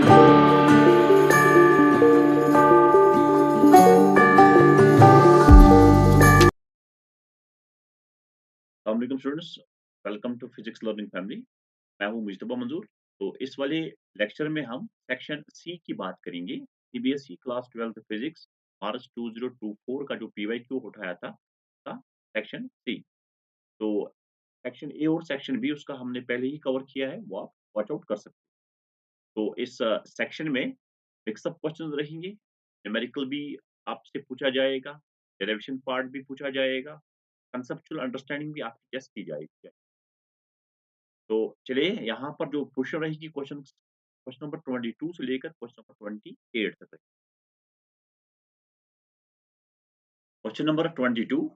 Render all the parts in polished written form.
अस्सलाम students, welcome to physics learning family. मैं हूं मुजतबा मंजूर। तो इस वाले लेक्चर में हम सेक्शन सी की बात करेंगे। सीबीएसई क्लास 12 फिजिक्स मार्च 2024 का जो पीवाईक्यू उठाया था सेक्शन सी। तो सेक्शन ए और सेक्शन बी उसका हमने पहले ही कवर किया है, वो आप वॉच आउट कर सकते हैं। तो इस सेक्शन में मिक्सअप क्वेश्चंस रहेंगे, न्यूमेरिकल भी आपसे पूछा जाएगा, डेरिवेशन पार्ट भी पूछा जाएगा, कंसेप्चुअल अंडरस्टैंडिंग भी आपकी टेस्ट की जाएगी। तो चलिए यहाँ पर जो क्वेश्चन रहेगी, क्वेश्चन नंबर 22 से लेकर क्वेश्चन नंबर 28 तक। Question number 22,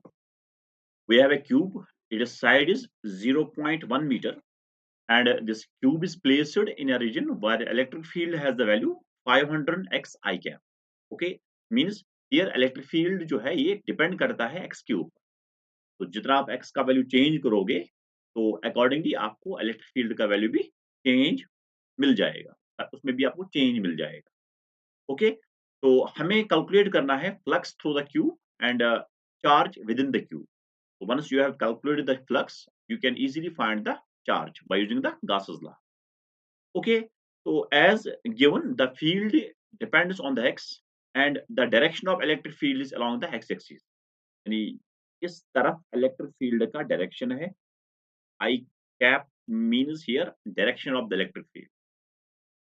we have a cube, its side is 0.1 meter and this cube is placed in a region where the electric field has the value 500 x I cap. Okay, means here electric field जो है ये depend करता है x cube. तो जितना आप x का value change करोगे तो अकॉर्डिंगली आपको इलेक्ट्रिक फील्ड का वैल्यू भी चेंज मिल जाएगा, उसमें भी आपको चेंज मिल जाएगा। ओके, तो हमें कैलकुलेट करना है flux through the cube and charge with in the cube. So once you have calculated the flux, you can easily find the charge by using the Gauss's law. Okay, so as given, the field depends on the x and the direction of electric field is along the x-axis. यानी इस तरफ electric field का direction है, I cap means here direction of the electric field.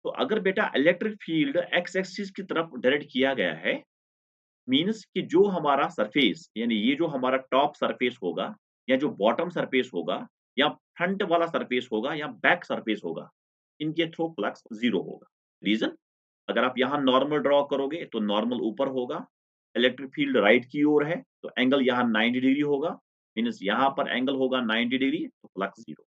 तो अगर बेटा electric field x axis की तरफ डायरेक्ट किया गया है, मीन्स कि जो हमारा सरफेस यानी ये जो हमारा टॉप सरफेस होगा या जो बॉटम सरफेस होगा या फ्रंट वाला सरफेस होगा या बैक सरफेस होगा, इनके थ्रू फ्लक्स जीरो होगा। रीजन, अगर आप यहाँ नॉर्मल ड्रॉ करोगे तो नॉर्मल ऊपर होगा, इलेक्ट्रिक फील्ड राइट की ओर है तो एंगल यहाँ 90 डिग्री होगा, मीन्स यहाँ पर एंगल होगा 90 डिग्री तो फ्लक्स जीरो।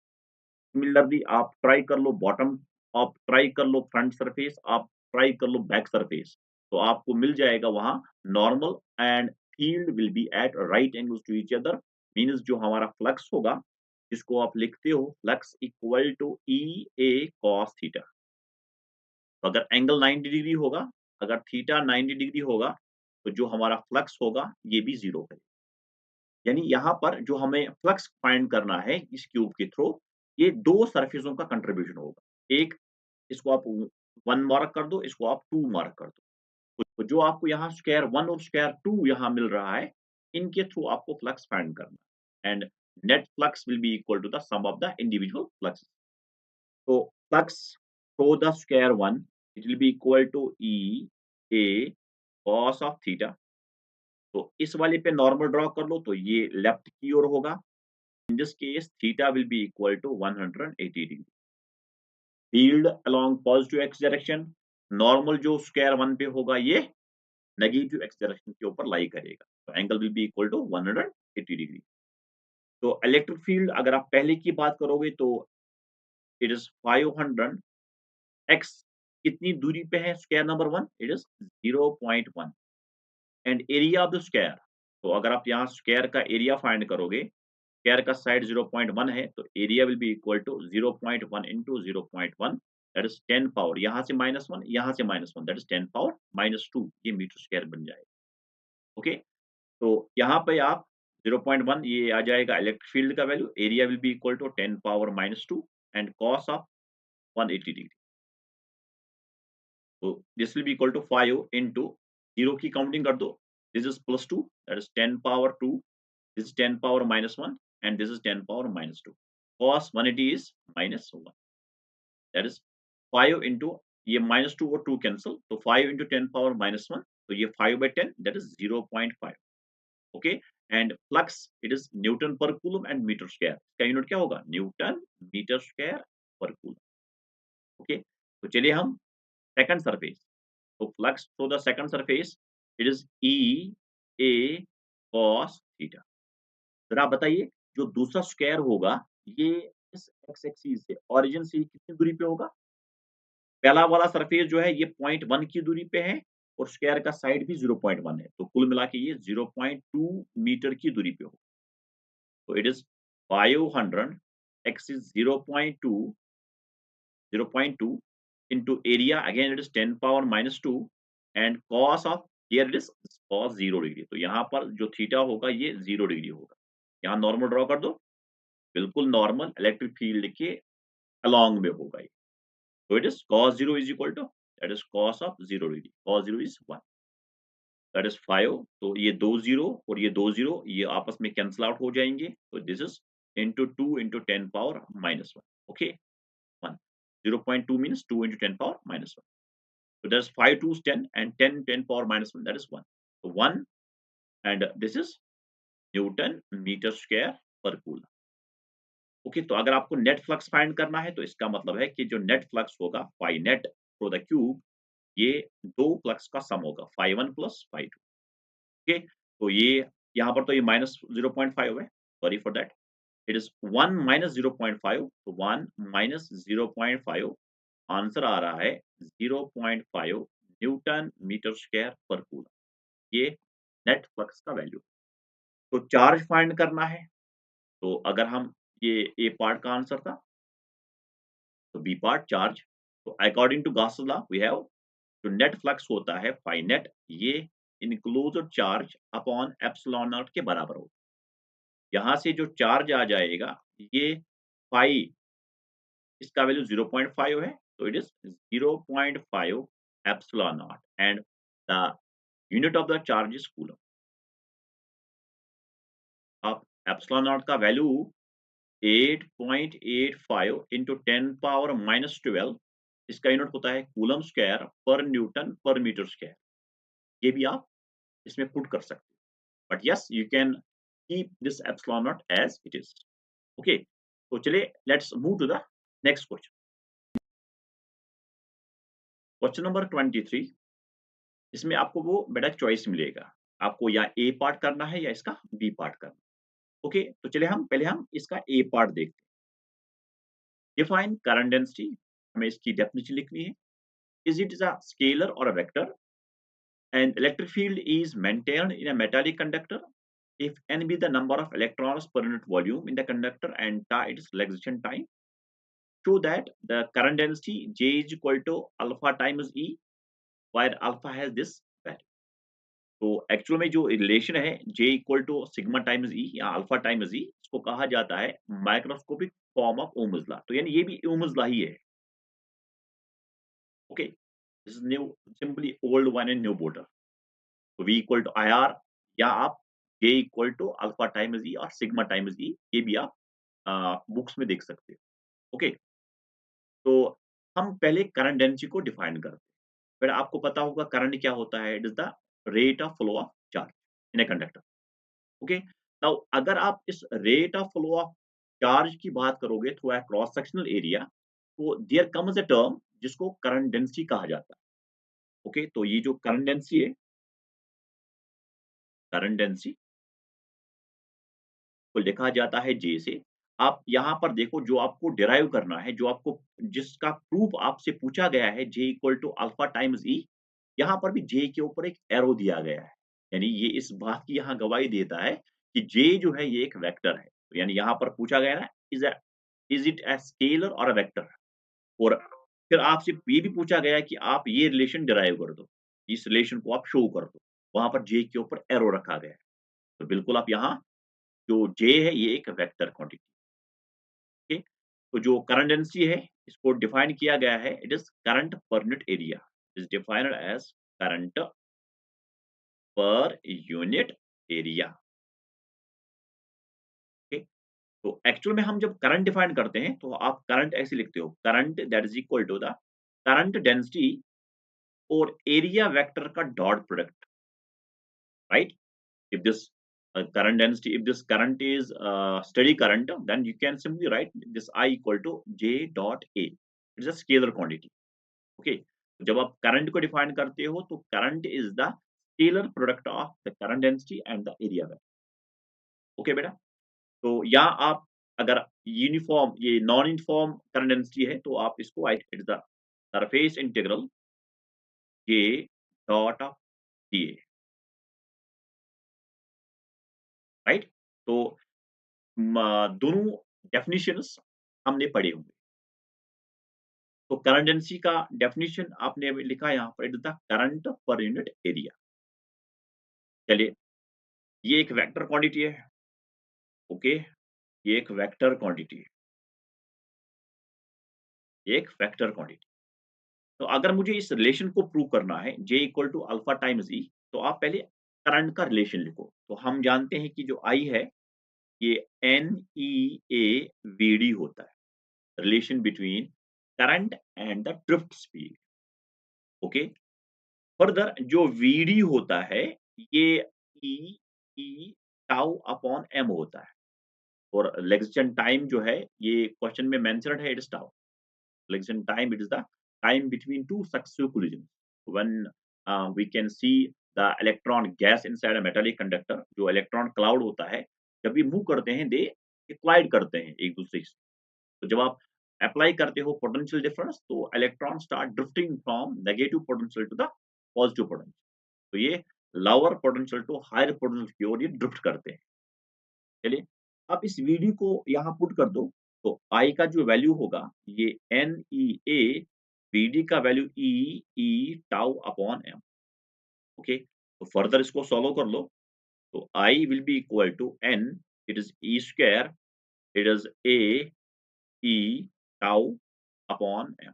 सिमिलरली आप ट्राई कर लो बॉटम, आप ट्राई कर लो फ्रंट सरफेस, आप ट्राई कर लो बैक सरफेस, तो आपको मिल जाएगा वहां normal and field will be at right angles to each other. Means जो हमारा फ्लक्स होगा जिसको आप लिखते हो flux equal to E A cos theta. तो अगर एंगल 90 डिग्री होगा, अगर थीटा 90 डिग्री होगा तो जो हमारा फ्लक्स होगा ये भी जीरो है। यानी यहाँ पर जो हमें फ्लक्स फाइंड करना है इस क्यूब के थ्रू, ये दो सरफेसों का कंट्रीब्यूशन होगा। एक, इसको आप 1 मार्क कर दो, इसको आप 2 मार्क कर दो। तो जो आपको यहाँ स्क्वायर 1 और स्क्वायर 2 यहाँ मिल रहा है, इनके थ्रू आपको फ्लक्स फाइंड करना है and net flux will be equal to the sum of the individual flux. तो flux through the square 1 it will be equal to E A cos of theta. तो इस वाले पे नॉर्मल ड्रॉ कर लो तो ये लेफ्ट की ओर होगा। In this case, theta will be equal to 180 degree. Field along positive x direction, normal जो square 1 पे होगा ये नेगेटिव x डायरेक्शन के ऊपर लाई करेगा, तो angle will be equal to 180 degree. तो इलेक्ट्रिक फील्ड अगर आप पहले की बात करोगे तो इट इज 500 x कितनी दूरी पे है square number 1, it is 0.1 and area of the square. तो अगर आप यहाँ स्क्वायर का एरिया फाइंड करोगे, स्क्वायर का साइड 0.1 है तो area will be equal to 0.1 into 0.1 that is 10 power, यहाँ से -1 यहाँ से -1 दैट इज 10 पावर -2, ये मीटर स्क्वायर बन जाएगा। ओके, तो यहाँ पे आप 0.1 ये आ जाएगा इलेक्ट्रिक फील्ड का value, area will be equal to 10 power -2 and cos of 180 degree. तो this will be equal to 5 into 0 की काउंटिंग कर दो, this is +2 that is 10 power 2, this is 10 power -1 and this is 10 power -2. Cos 180 is -1. That is 5 into ये -2 और 2 cancel, तो 5 into 10 power -1, तो ये 5/10 that is 0.5. Okay, and flux it is Newton per coulomb and meter square. इसका unit क्या होगा? Newton metre square पर coulomb. Okay, तो चलिए हम सेकंड सरफेस, तो flux through the second surface it is E A cos theta. जरा आप बताइए जो दूसरा स्क्वायर होगा ये इस एक्स एक्सिस से ओरिजिन से कितनी दूरी पे होगा? पहला वाला सरफेस जो है ये 0.1 की दूरी पे है और स्क्वायर का साइड भी 0.1 है, तो कुल मिला के ये 0.2 मीटर की दूरी पे होगा। तो it is 500 x is 0.2 into area, again it is 10 power minus 2, and cos of here it is cos 0 degree. तो यहाँ पर जो थीटा होगा ये 0 डिग्री होगा। यहाँ नॉर्मल ड्रॉ कर दो, बिल्कुल नॉर्मल इलेक्ट्रिक फील्ड के अलोंग में होगा ये। तो it is cos 0 is equal to that is cos of 0 degree, cos 0 is 1, that is 5। तो ये 2 0 और ये 2 0 ये आपस में कैंसल आउट हो जाएंगे। तो this is into 2 into 10 power minus 1, okay, 1, 0.2 means 2 into 10 power minus 1. So that's 5 2's 10 and 10 10 power minus 1, that is 1. So 1, and this is Newton meter square per coulomb. Okay, तो अगर आपको net flux find करना है तो इसका मतलब है कि जो नेट फ्लक्स होगा phi net for the cube, ये दो फ्लक्स का सम होगा, फाई 1 प्लस फाई 2। ओके, तो ये यहाँ पर तो ये माइनस 0.5 है, sorry for that, it is 1 minus 0.5, तो 1 माइनस 0.5, आंसर आ रहा है 0.5 न्यूटन मीटर स्क्वायर पर कूलम। ये नेट फ्लक्स का वैल्यू। तो चार्ज फाइंड करना है, तो अगर हम ये ए पार्ट का आंसर था, तो बी पार्ट चार्ज। तो according to Gauss law we have जो नेट फ्लक्स होता है फाई नेट, ये enclosed charge upon epsilon naught के बराबर होगा। यहाँ से जो चार्ज आ जाएगा ये फाई, इसका वैल्यू 0.5 है, तो it is 0.5 epsilon naught, and the unit of the charge is coulomb. अब एप्सिलॉन नॉट का वैल्यू 8.85 into 10 पावर माइनस 12, इसका यूनिट होता है coulomb square per newton per metre square. ये भी आप इसमें पुट कर सकते हैं, but yes you can keep this epsilon naught as it is. Okay, तो चलिए let's move to the next question. Question number 23, इसमें आपको वो बेटा चॉइस मिलेगा, आपको या ए पार्ट करना है या इसका बी पार्ट करना है। ओके, तो चलिए हम पहले हम इसका ए पार्ट देखते हैं। डिफाइन करंट डेंसिटी, हमें इसकी डेफिनेशन लिखनी है। Is it is a scalar और a vector? An electric field is maintained in a metallic conductor if n be the number of electrons per unit volume in the conductor and ta its relaxation time. Show that the current density J is equal to alpha times E, where alpha has this value. तो actual में जो relation है J equal to sigma times E या alpha times E, इसको कहा जाता है microscopic form of Ohm's law. तो यानी ये भी ओम्स लॉ ही है। Okay, this is new, simply old one and new border. तो V इक्वल टू IR, या आप J equal to alpha times E और सिग्मा टाइम्स E, ये भी आप बुक्स में देख सकते हो। ओके, तो हम पहले करंट डेंसिटी को डिफाइन करते हैं। फिर आपको पता होगा करंट क्या होता है, it is the rate of flow of charge in a conductor. Okay, now अगर आप इस rate of flow of charge की बात करोगे through a cross sectional area, तो देयर कम्स अ टर्म जिसको करंट डेंसिटी कहा जाता है। ओके, तो ये जो करंट डेंसिटी है, करंट डेंसिटी को लिखा जाता है J से। आप यहाँ पर देखो जो आपको डिराइव करना है, जो आपको जिसका प्रूफ आपसे पूछा गया है J equal to alpha times E, यहाँ पर भी J के ऊपर एक एरो दिया गया है। यानी ये इस बात की यहाँ गवाही देता है कि J जो है ये एक वेक्टर है। तो यानी यहाँ पर पूछा गया ना, इज इट अ स्केलर और अ वेक्टर? और फिर आपसे ये भी पूछा गया है कि आप ये रिलेशन डिराइव कर दो, इस रिलेशन को आप शो कर दो। वहाँ पर J के ऊपर एरो रखा गया है। तो बिल्कुल आप यहाँ जो J है ये एक वेक्टर क्वांटिटी। ओके, तो जो करंट डेंसिटी है इसको डिफाइन किया गया है, it is current per unit area, is defined as current per unit area. Okay, तो एक्चुअल में हम जब करंट डिफाइन करते हैं तो आप करंट ऐसे लिखते हो, current that is equal to the current density और एरिया वेक्टर का dot product, right? If this current density, if this current is steady current, then you can simply write this I equal to J dot A. It's a scalar quantity. Okay, जब आप current को define करते हो तो current is the scalar product of the current density and the area vector. Okay बेटा, तो यहाँ आप अगर यूनिफॉर्म ये नॉन यूनिफॉर्म करंट डेंसिटी है तो आप इसको right, it is the surface integral J dot of D A, right? तो दोनों डेफिनेशंस हमने पढ़े होंगे। तो करंट डेंसिटी का डेफिनिशन आपने अभी लिखा है यहाँ पर, it is the current per unit area. चलिए, ये एक वेक्टर क्वांटिटी है। ओके, ये एक वेक्टर क्वांटिटी है, ये एक वेक्टर क्वांटिटी। तो अगर मुझे इस रिलेशन को प्रूव करना है, J equal to alpha times E, तो आप पहले करंट का रिलेशन लिखो। तो हम जानते हैं कि जो I है, ये NEA/VD होता है, relation between current and the drift speed. Okay, further जो VD होता है, ये E E tau upon M होता है, और लेक्सिटन टाइम जो है, ये क्वेश्चन में मेंशन्ड है, it is tau. Collision time, it is the time between two successive collisions when we can see the electron gas inside a metallic conductor। जो electron cloud होता है, जब ये मूव करते हैं, दे कोलाइड करते हैं एक दूसरे से। तो जब आप अप्लाई करते हो पोटेंशियल डिफरेंस, तो electron start drifting from negative potential to the positive potential. तो ये lower potential to higher potential की ओर ये ड्रिफ्ट करते हैं। चलिए, आप इस वीडी को यहाँ पुट कर दो, तो आई का जो वैल्यू होगा, ये एन ई ए, वीडी का value E E tau upon M. Okay, तो फर्दर इसको सॉल्व कर लो, तो I will be equal to N, it is E square, it is A E tau upon M.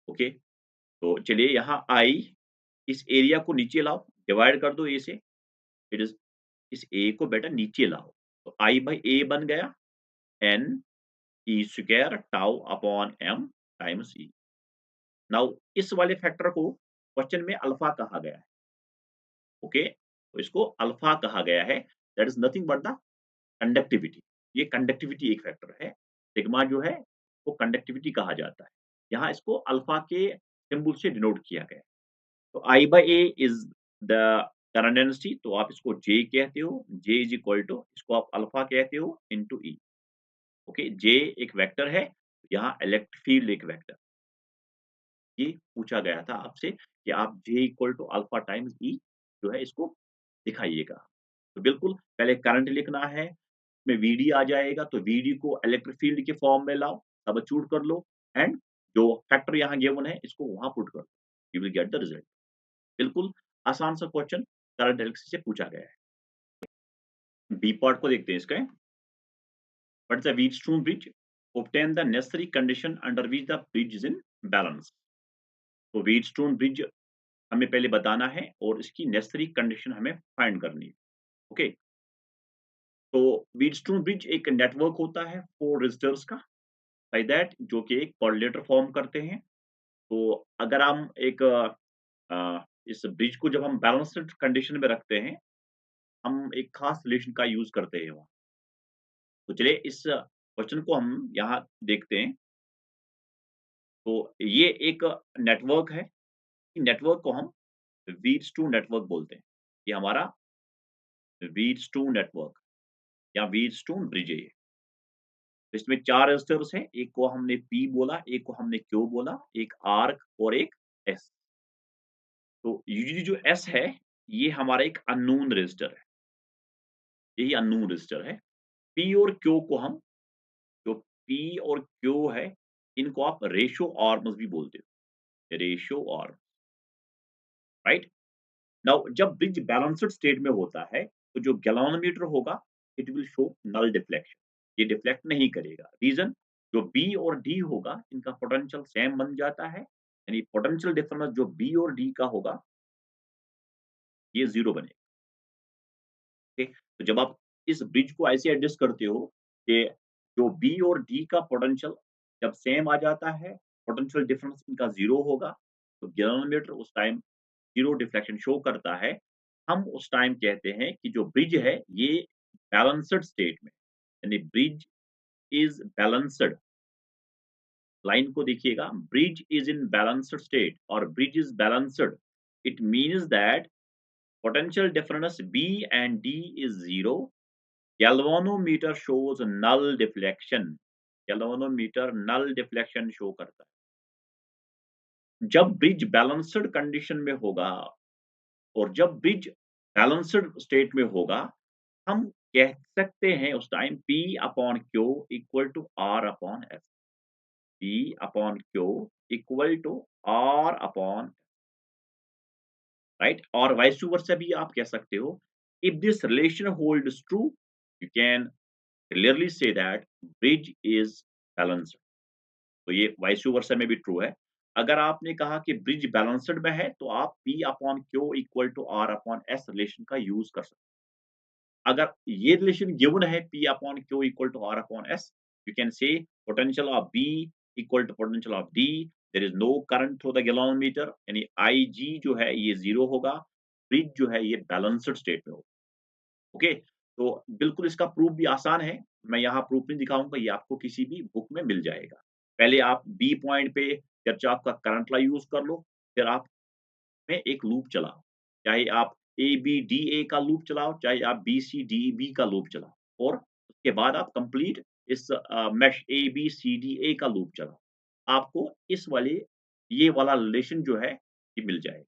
Okay, तो चलिए यहाँ आई, इस एरिया को नीचे लाओ, डिवाइड कर दो ए से, इट इज इस ए को बेटा नीचे लाओ, तो आई बाई ए बन गया n e square tau upon m times e. Now इस वाले फैक्टर को क्वेश्चन में अल्फा कहा गया है। ओके, तो इसको अल्फा कहा गया है, that is nothing but the conductivity. ये कंडक्टिविटी एक फैक्टर है, सिग्मा जो है वो कंडक्टिविटी कहा जाता है। यहाँ इसको अल्फा के सिंबल से डिनोट किया गया है। तो I by A is the current density, तो आप इसको जे कहते हो, जे इज इक्वल टू, इसको आप अल्फा कहते हो, इनटू ई। ओके, जे एक वेक्टर है, यहाँ इलेक्ट्रिक फील्ड एक वेक्टर। ये पूछा गया था आपसे कि आप J equal to alpha times E जो है, इसको दिखाइएगा। तो बिल्कुल पहले करंट लिखना है, में VD आ जाएगा, तो VD को इलेक्ट्रिक फील्ड के फॉर्म में लाओ, सब्स्टिट्यूट कर लो, एंड जो फैक्टर यहाँ गिवन है, इसको वहाँ पुट कर दो, you will get the result. बिल्कुल आसान सा क्वेश्चन करंट इलेक्ट्रिसिटी से पूछा गया है। बी पार्ट को देखते हैं इसका। What is the Wheatstone bridge? obtain the necessary condition under which the bridge is in balance। तो व्हीटस्टोन ब्रिज हमें पहले बताना है, और इसकी नेसेसरी कंडीशन हमें फाइंड करनी है। ओके, तो व्हीटस्टोन ब्रिज एक नेटवर्क होता है 4 रेजिस्टर्स का, बाय दैट जो कि एक कोऑर्डिनेटर फॉर्म करते हैं। तो अगर हम एक इस ब्रिज को जब हम बैलेंस्ड कंडीशन में रखते हैं, हम एक खास रिलेशन का यूज करते हैं वहाँ। तो चलिए इस क्वेश्चन को हम यहाँ देखते हैं। तो ये एक नेटवर्क है, नेटवर्क को हम व्हीटस्टोन नेटवर्क बोलते हैं। ये हमारा व्हीटस्टोन नेटवर्क या व्हीटस्टोन ब्रिज है ये। तो इसमें 4 रेजिस्टर्स हैं, एक को हमने P बोला, एक को हमने Q बोला, एक R और एक S। तो यूजुअली जो S है, ये हमारा एक अननोन रेजिस्टर है, यही अननोन रेजिस्टर है। P और Q को हम, जो P और Q है, इनको आप रेशियो आर्म्स भी बोलते हो, रेशियो आर्म, राइट? नाउ जब ब्रिज बैलेंस्ड स्टेट में होता है, तो जो गैल्वेनोमीटर होगा, it will show null deflection, ये डिफ्लेक्ट नहीं करेगा। रीजन, जो बी और डी होगा, इनका पोटेंशियल सेम बन जाता है, यानी पोटेंशियल डिफरेंस जो बी और डी का होगा, ये जीरो बनेगा। ओके, तो जब आप इस ब्रिज को ऐसे एडजस्ट करते हो कि जो बी और डी का पोटेंशियल जब सेम आ जाता है, पोटेंशियल डिफरेंस इनका जीरो होगा, तो गैल्वेनोमीटर उस टाइम जीरो डिफ्लेक्शन शो करता है। हम उस टाइम कहते हैं कि जो ब्रिज है, ये बैलेंस्ड स्टेट में, यानी ब्रिज इज बैलेंस्ड। लाइन को देखिएगा, bridge is in balanced state और bridge is balanced, it means that potential difference B and D is zero, galvanometer shows null deflection, galvanometer null deflection show करता है जब bridge balanced condition में होगा। और जब ब्रिज बैलेंस्ड स्टेट में होगा, हम कह सकते हैं उस time P upon Q equal to R upon S। P upon Q equal to R upon, right? और vice versa भी आप कह सकते हो. If this relation holds true, you can clearly say that bridge is balanced. तो ये vice versa में भी ट्रू है. अगर आपने कहा कि ब्रिज बैलेंस्ड में है, तो आप P upon Q equal to R upon S relation का यूज कर सकते हैं. अगर ये रिलेशन गिवन है P upon Q equal to R upon S, you can say potential of B equal to potential of D. There is no current through the galvanometer, यानी IG जो है ये जीरो होगा. ब्रिज जो है ये balanced state में होगा. ओके, तो बिल्कुल इसका प्रूफ भी आसान है. मैं यहाँ प्रूफ नहीं दिखाऊंगा, ये आपको किसी भी बुक में मिल जाएगा. पहले आप बी पॉइंट पे किरचॉफ का करंट लॉ यूज कर लो, फिर आप में एक लूप चलाओ. चाहे आप ए बी डी ए का लूप चलाओ, चाहे आप बी सी डी बी का लूप चलाओ, और उसके बाद आप कंप्लीट इस mesh A B C D A का लूप चलाओ. आपको इस वाले ये वाला रिलेशन जो है ये मिल जाएगा.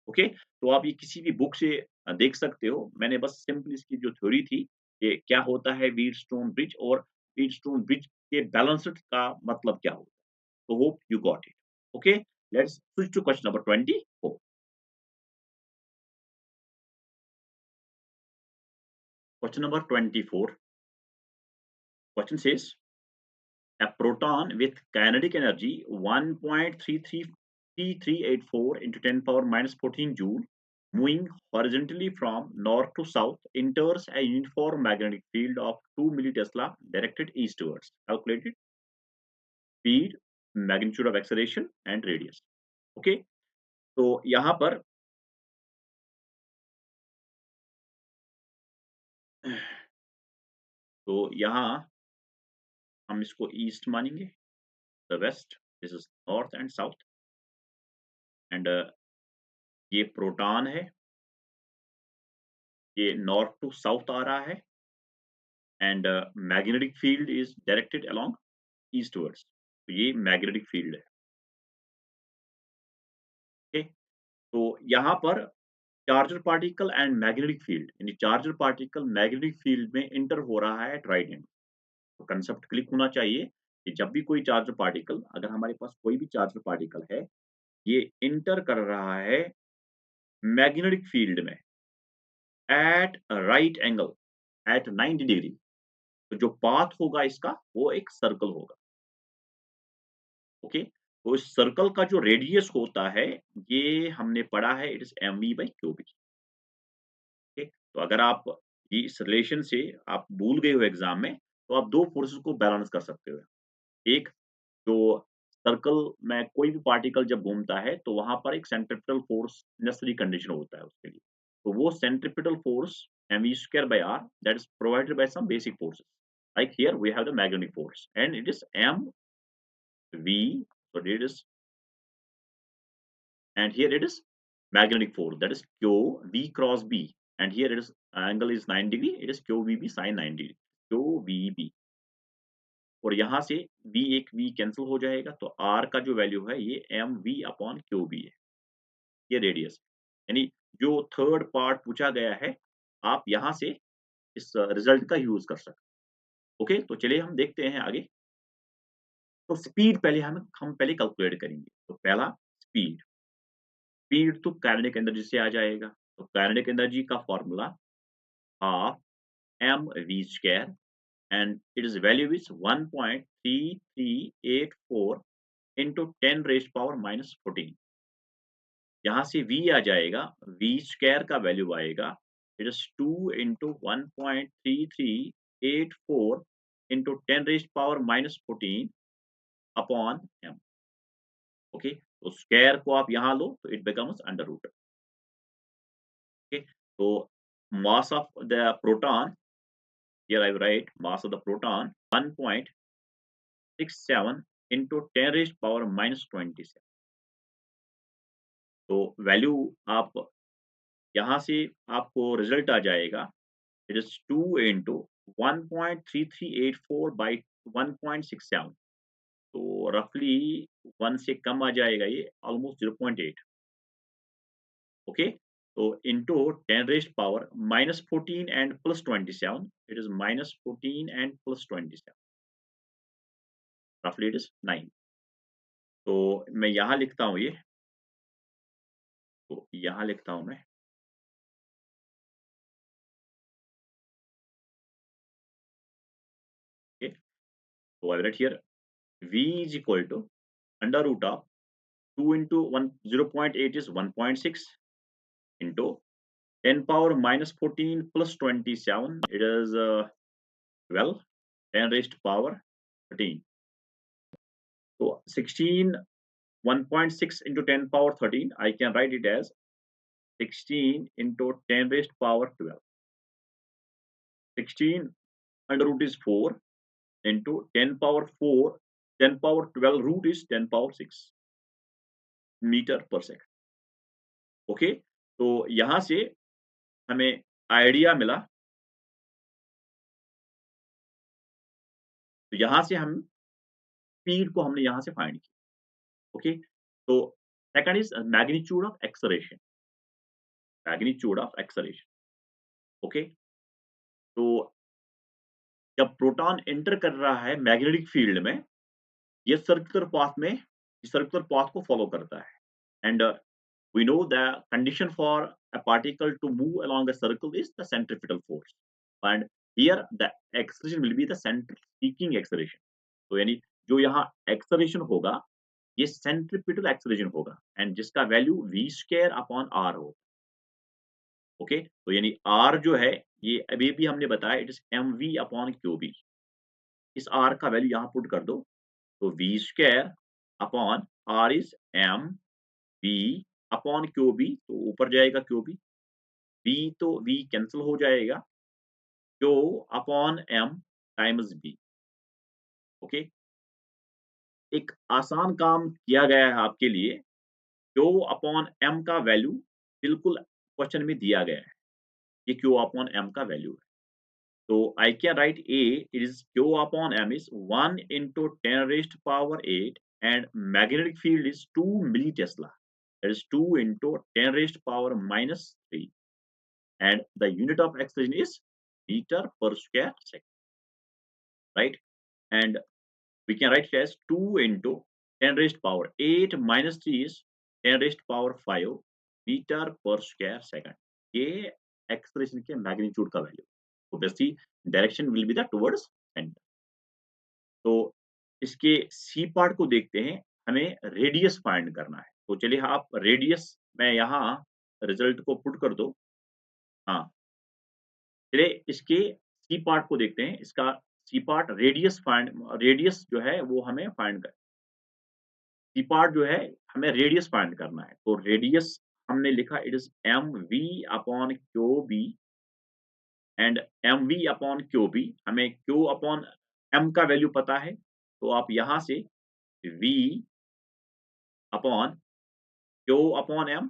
ओके, तो आप ये किसी भी बुक से देख सकते हो. मैंने बस सिंपल इसकी जो थ्योरी थी कि क्या होता है व्हीटस्टोन ब्रिज, और व्हीटस्टोन ब्रिज के बैलेंस्ड का मतलब क्या होता है. तो hope you got it. Okay, let's switch to question number 24. Question number 24. Question says a proton with kinetic energy 1.338384 into 10 power minus 14 joule moving horizontally from north to south enters a uniform magnetic field of 2 millitesla directed eastwards. Calculated speed, magnitude of acceleration and radius. Okay, तो यहाँ पर तो यहाँ हम इसको east मानेंगे, the west, this is north and south, and ये proton है, ये नॉर्थ टू साउथ आ रहा है, and magnetic field is directed along eastwards. तो ये मैग्नेटिक फील्ड है. ओके, तो यहाँ पर charged particle and magnetic field, यानी चार्जर पार्टिकल मैग्नेटिक फील्ड में इंटर हो रहा है एट राइट एंगल. तो कंसेप्ट क्लिक होना चाहिए कि जब भी कोई चार्जर पार्टिकल, अगर हमारे पास कोई भी चार्जर पार्टिकल है, ये इंटर कर रहा है मैग्नेटिक फील्ड में at right angle at 90 degree, तो जो पाथ होगा इसका वो एक सर्कल होगा. ओके, तो इस सर्कल का जो रेडियस होता है ये हमने पढ़ा है, it is M V by Q B. Okay, तो अगर आप ये इस रिलेशन से आप भूल गए हो एग्जाम में, तो आप दो फोर्सेस को बैलेंस कर सकते हो. एक, जो सर्कल में कोई भी पार्टिकल जब घूमता है तो वहां पर एक सेंट्रिपिटल फोर्स नेसेसरी कंडीशन होता है उसके लिए. तो वो centripetal force mv square by r, that is provided by some basic forces. Like here we have the magnetic force and it is mv, so it is, and here it is magnetic force, that is q v cross b, and here it is angle is 9 degree, it is q v b sin 90 degree, q v b. और यहाँ से v एक v cancel हो जाएगा, तो r का जो value है ये M V upon Q B है. ये रेडियस, यानी जो थर्ड पार्ट पूछा गया है, आप यहाँ से इस रिजल्ट का यूज कर सकते हैं. ओके, तो चलिए हम देखते हैं आगे. तो स्पीड पहले हम पहले कैलकुलेट करेंगे. तो पहला स्पीड, स्पीड तो काइनेटिक एनर्जी से आ जाएगा. तो काइनेटिक एनर्जी का formula half M V square, and its value is 1.3384 into 10 raised power minus 14. यहाँ से v आ जाएगा, v स्क्वायर का वैल्यू आएगा, it is 2 into 1.3384 into 10 raised power minus 14 upon m. Okay, तो स्क्वायर को आप यहाँ लो तो it becomes under root. Okay, तो mass of the proton, here I write mass of the proton 1.67 into 10 raised power minus 27. तो value आप यहाँ से आपको रिजल्ट आ जाएगा, इट इज 2 इंटू 1.3384 बाई 1.67. तो रफली 1 से कम आ जाएगा, ये ऑलमोस्ट 0.8. ओके, तो into 10 raised power minus 14 and plus 27, it is minus 14 and plus 27, roughly it is 9. तो मैं यहाँ लिखता हूँ ये, तो यहाँ लिखता हूँ मैं, ओके। तो I write here V is equal to under root of 2 into 1 0.8 is 1.6 into 10 power minus 14 plus 27, it is 12, 10 raised to power 13. So 16, 1.6 into 10 power 13, I can write it as 16 into 10 raised to power 12. 16 under root is 4 into 10 power 4, 10 power 12 root is 10 power 6 metre पर second. Okay, तो यहाँ से हमें idea मिला, तो यहाँ से हम स्पीड को हमने यहाँ से फाइंड किया। ओके, तो second is magnitude of acceleration, magnitude of acceleration. Okay, तो जब प्रोटॉन एंटर कर रहा है मैग्नेटिक फील्ड में, ये सर्कुलर पाथ को फॉलो करता है, and we know the condition for a particle to move along a circle is the centripetal force, and here the acceleration will be the center seeking acceleration. तो यानी जो यहाँ acceleration होगा, ये centripetal acceleration होगा, and जिसका value v square upon r होगा। Okay, तो यानी r जो है, ये अभी भी हमने बताया, it is mv upon Q B. इस r का वैल्यू यहाँ पुट कर दो, तो v square upon r is m v upon Q B, तो ऊपर जाएगा क्यूबी, v तो v कैंसिल हो जाएगा, Q upon m times b। Okay, एक आसान काम किया गया है आपके लिए, क्यू अपॉन m का वैल्यू बिल्कुल क्वेश्चन में दिया गया है, ये क्यू अपॉन m का वैल्यू है। तो I can write A, it is Q upon M is 1 into 10 raised to power 8, and magnetic field is 2 millitesla. That is 2 into 10 raised to power minus 3. And the unit of acceleration is meter per square second, right? And we can write it as 2 into 10 raised to power 8 minus 3 is 10 raised to power 5 meter per square second. ये acceleration के magnitude का value. Obviously, direction will be the towards center. तो इसके C part को देखते हैं, हमें radius find करना है। तो चलिए आप रेडियस, मैं यहाँ रिजल्ट को पुट कर दो। हाँ, चलिए इसके सी पार्ट को देखते हैं। इसका सी पार्ट रेडियस जो है वो हमें फाइंड कर, सी पार्ट जो है हमें रेडियस फाइंड करना है। तो रेडियस हमने लिखा, it is M V upon Q B, and M V upon Q B, हमें क्यू अपॉन एम का वैल्यू पता है, तो आप यहाँ से v अपॉन क्यू अपॉन एम,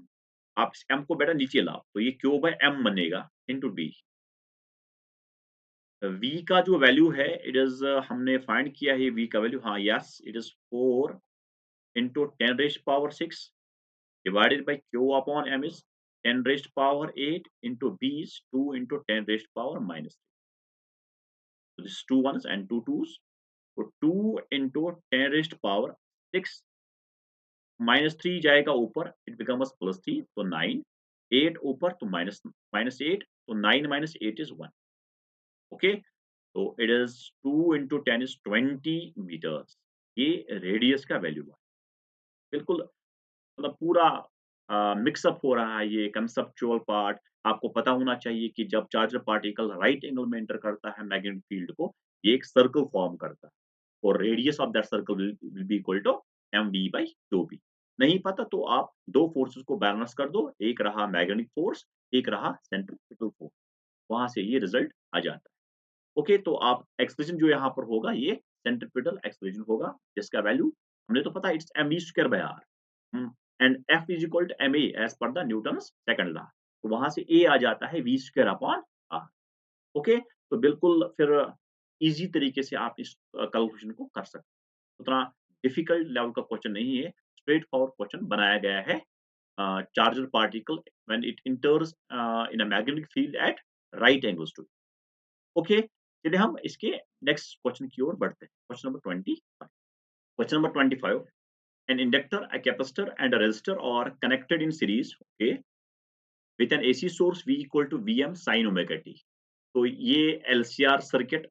आप एम को बेटा नीचे लाओ, तो ये क्यू बाय एम बनेगा इंटू डी। v का जो वैल्यू है, इट इज हमने फाइंड किया है v का वैल्यू, हाँ yes, it is 4 into 10 raised power 6 divided by Q upon M is 10 raised power 8 into b is 2 into 10 raised power minus, so this is 2 ones and 2 twos, so 2 into 10 raised power 6 minus 3 जाएगा ऊपर, it becomes plus 3, तो 9, 8 ऊपर तो minus minus 8, तो 9 minus 8 is 1। Okay, तो it is 2 into 10 is 20 metres, ये radius का value है। बिल्कुल मतलब पूरा मिक्सअप हो रहा है ये कंसेप्चुअल पार्ट। आपको पता होना चाहिए कि जब चार्जर पार्टिकल राइट एंगल में एंटर करता है मैग्नेटिक फील्ड को, ये एक सर्कल फॉर्म करता है, और radius of that circle will be equal to mv by qb। नहीं पता तो आप दो फोर्सेस को बैलेंस कर दो, एक रहा मैग्नेटिक फोर्स, एक रहा सेंट्रीफ्यूगल फोर्स, वहां से ये रिजल्ट आ जाता है। ओके, तो आप एक्सप्रेशन जो यहाँ पर होगा, ये सेंट्रीपिटल एक्सप्रेशन होगा, जिसका वैल्यू हमने तो पता, it's mv square by r, and f is equal to ma as per the Newton's second law. तो वहां से a आ जाता है v square upon r। Okay, तो बिल्कुल फिर इजी तरीके से आप इस कैलकुलेशन को कर सकते हैं, उतना डिफिकल्ट लेवल का क्वेश्चन नहीं है, स्ट्रेट फॉरवर्ड क्वेश्चन बनाया गया है। Charged particle when it enters in a magnetic field at right angles to, okay. चलिए हम इसके नेक्स्ट क्वेश्चन की ओर बढ़ते हैं, question number 25। Question number 25, an inductor, a capacitor and a resistor are connected in series, okay, with an AC source V equal to Vm sin omega t. तो ये LCR circuit,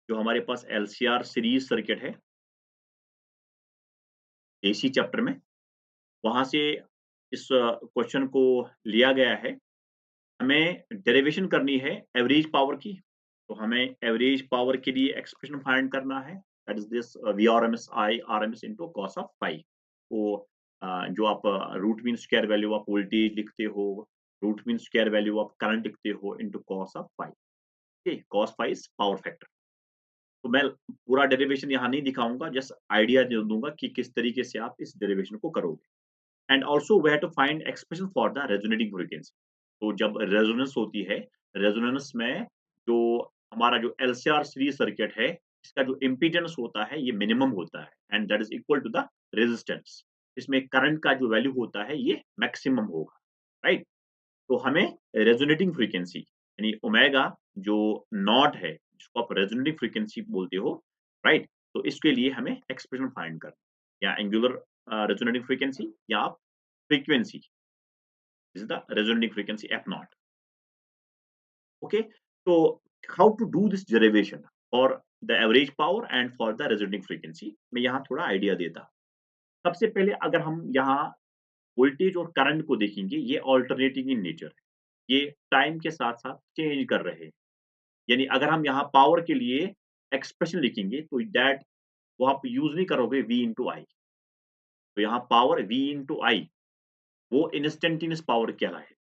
जो हमारे पास LCR series circuit है AC chapter में, वहां से इस question को लिया गया है। हमें डेरिवेशन करनी है एवरेज पावर की, तो हमें एवरेज पावर के लिए एक्सप्रेशन फाइंड करना है, that is this VRMS I RMS into cos of phi। तो जो आप root mean square value of voltage लिखते हो, root mean square value of current लिखते हो into cos of phi, okay, cos phi is power factor. तो मैं पूरा डेरिवेशन यहाँ नहीं दिखाऊंगा, जस्ट आइडिया दे दूंगा कि किस तरीके से आप इस डेरिवेशन को करोगे। And also we have to find expression for the resonating frequency. तो जब रेजोनेंस होती है, रेजोनेंस में जो हमारा जो एलसीआर सीरीज सर्किट है, इसका जो इम्पीडेंस होता है ये मिनिमम होता है and that is equal to the resistance. इसमें करंट का जो वैल्यू होता है ये मैक्सिमम होगा, राइट। तो हमें रेजोनेटिंग फ्रीक्वेंसी यानी ओमेगा जो नॉट है, जिसको आप रेजोनेटिंग फ्रीक्वेंसी बोलते हो, राइट, तो इसके लिए हमें एक्सप्रेशन फाइंड करना, या एंगुलर रेजोनेटिंग फ्रीक्वेंसी या आप frequency is the resonating frequency f naught, okay। so how to do this derivation for the average power and for the resonating frequency, मैं यहाँ थोड़ा आइडिया देता। सबसे पहले अगर हम यहाँ वोल्टेज और करंट को देखेंगे, ये ऑल्टरनेटिंग इन नेचर है, ये टाइम के साथ साथ चेंज कर रहे हैं। यानी अगर हम यहाँ पावर के लिए एक्सप्रेशन लिखेंगे तो दैट वो आप यूज नहीं करोगे v इंटू आई। तो यहाँ पावर v इंटू आई वो इंस्टेंटेनियस पावर कहलाए।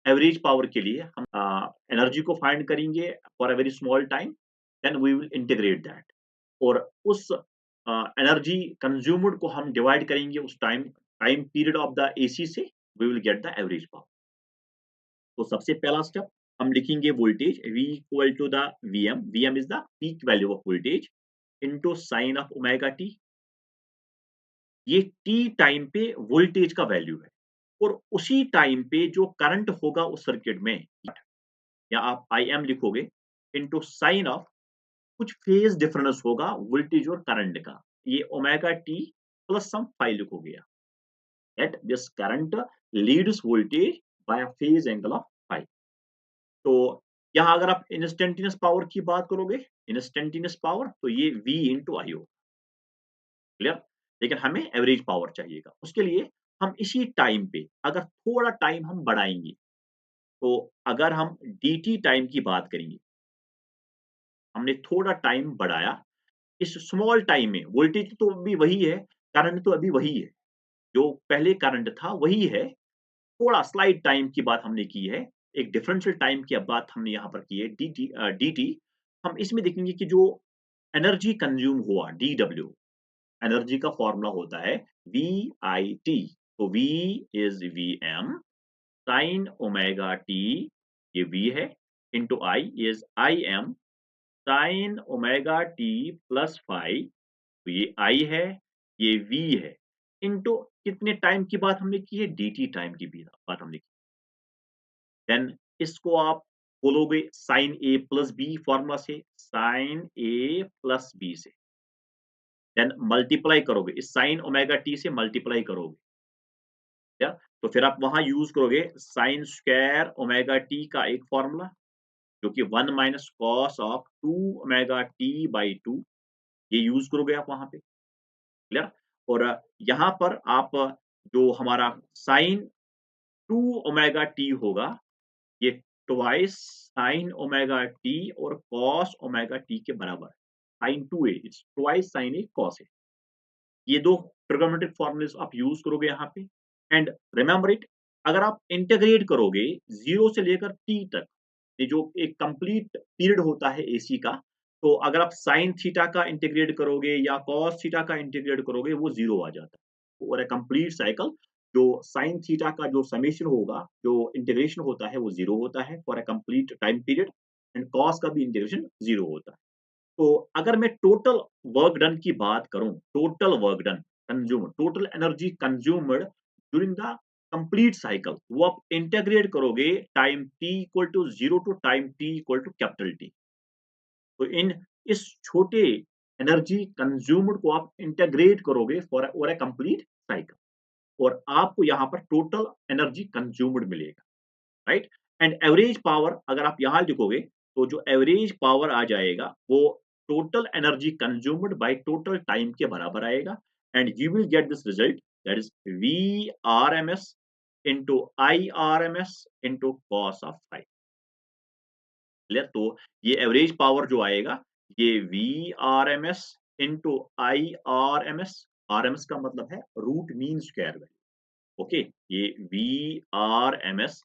एवरेज पावर के लिए हम एनर्जी को फाइंड करेंगे for a very small time, then we will integrate that, और उस एनर्जी कंज्यूम्ड को हम डिवाइड करेंगे उस time time period of the AC से, we will get the average power. तो सबसे पहला स्टेप हम लिखेंगे voltage V equal to the Vm is the peak value of voltage into sine of omega T. ये t time पे voltage का value है, और उसी टाइम पे जो करंट होगा उस सर्किट में, या आप Im लिखोगे इनटू साइन ऑफ कुछ फेज डिफरेंस होगा वोल्टेज और करंट का, ये omega T plus some phi लिखोगे that this current leads voltage by a phase angle of phi. तो यहाँ अगर आप इंस्टेंटेनियस पावर की बात करोगे, इंस्टेंटेनियस पावर, तो ये V इंटू आई होगा, क्लियर। लेकिन हमें एवरेज पावर चाहिएगा, उसके लिए हम इसी टाइम पे अगर थोड़ा टाइम हम बढ़ाएंगे, तो अगर हम dt टाइम की बात करेंगे, हमने थोड़ा टाइम बढ़ाया, इस स्मॉल टाइम में वोल्टेज तो अभी वही है, करंट तो अभी वही है, जो पहले करंट था वही है, थोड़ा स्लाइड टाइम की बात हमने की है, एक डिफरेंशियल टाइम की बात हमने यहाँ पर की है dt। हम इसमें देखेंगे कि जो एनर्जी कंज्यूम हुआ dw, एनर्जी का फॉर्मूला होता है VIT। तो V is Vm sine omega T, ये V है, into I is Im sine omega T plus phi, तो ये I है, ये V है, इंटू कितने टाइम की बात हमने की है, dt टाइम की भी बात हमने की। देन इसको आप बोलोगे sine A plus B formula से, साइन A प्लस बी से, देन मल्टीप्लाई करोगे, इस साइन ओमेगा टी से मल्टीप्लाई करोगे, क्या, तो फिर आप वहां यूज करोगे साइन स्क्वायर ओमेगा टी का एक फॉर्मूला, जो कि 1 minus cos of 2 omega T by 2, ये यूज करोगे आप वहां पे, क्लियर। और यहाँ पर आप जो हमारा साइन 2 ओमेगा टी होगा, ये ट्वाइस साइन ओमेगा टी और कॉस ओमेगा टी के बराबर है, sine 2a it's twice sine A cos A. ये दो ट्रिग्नोमेट्रिक फॉर्मूलेस आप यूज करोगे यहाँ पे, एंड रिमेंबर इट, अगर आप इंटीग्रेट करोगे 0 से लेकर t तक, ये जो एक कंप्लीट पीरियड होता है एसी का, तो अगर आप साइन थीटा का इंटीग्रेट करोगे या कॉस थीटा का इंटीग्रेट करोगे, वो 0 आ जाता है, और कंप्लीट साइकिल जो साइन थीटा का जो समेशन होगा, जो इंटीग्रेशन होता है, वो 0 होता है for a complete time period, and cos का भी इंटीग्रेशन 0 होता है। तो अगर मैं टोटल वर्क डन की बात करूं, total work done consumed, total energy consumed during the complete cycle, वो आप इंटीग्रेट करोगे time t equal to 0 to time t equal to capital T। तो इन इस छोटे एनर्जी कंज्यूम्ड को आप इंटीग्रेट करोगे फॉर अ कंप्लीट साइकिल, और आपको यहाँ पर टोटल एनर्जी कंज्यूम्ड मिलेगा, राइट? एंड एवरेज पावर अगर आप यहाँ लिखोगे, तो जो एवरेज पावर आ जाएगा वो total energy consumed by total time के बराबर आएगा, and you will get this result, that is VRMS into IRMS into cos of phi। Clear? तो ये एवरेज पावर जो आएगा, ये VRMS into IRMS, RMS का मतलब है root mean square value, okay? ये VRMS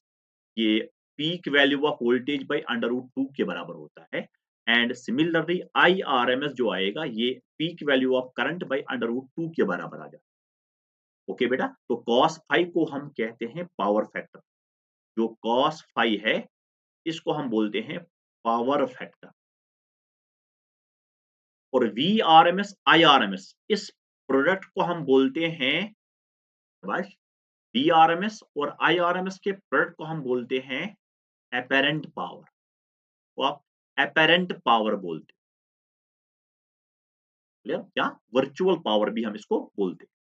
ये peak value of voltage by under root 2 के बराबर होता है, एंड सिमिलरली IRMS जो आएगा ये peak value of current by under root 2 के बराबर आ जाता है। ओके बेटा, तो cos फाई को हम कहते हैं पावर फैक्टर, जो cos फाई है इसको हम बोलते हैं पावर फैक्टर, और VRMS IRMS इस प्रोडक्ट को हम बोलते हैं, बस VRMS और IRMS के प्रोडक्ट को हम बोलते हैं एपेरेंट पावर, को आप एपेरेंट पावर बोलते हैं, क्लियर? या वर्चुअल पावर भी हम इसको बोलते हैं,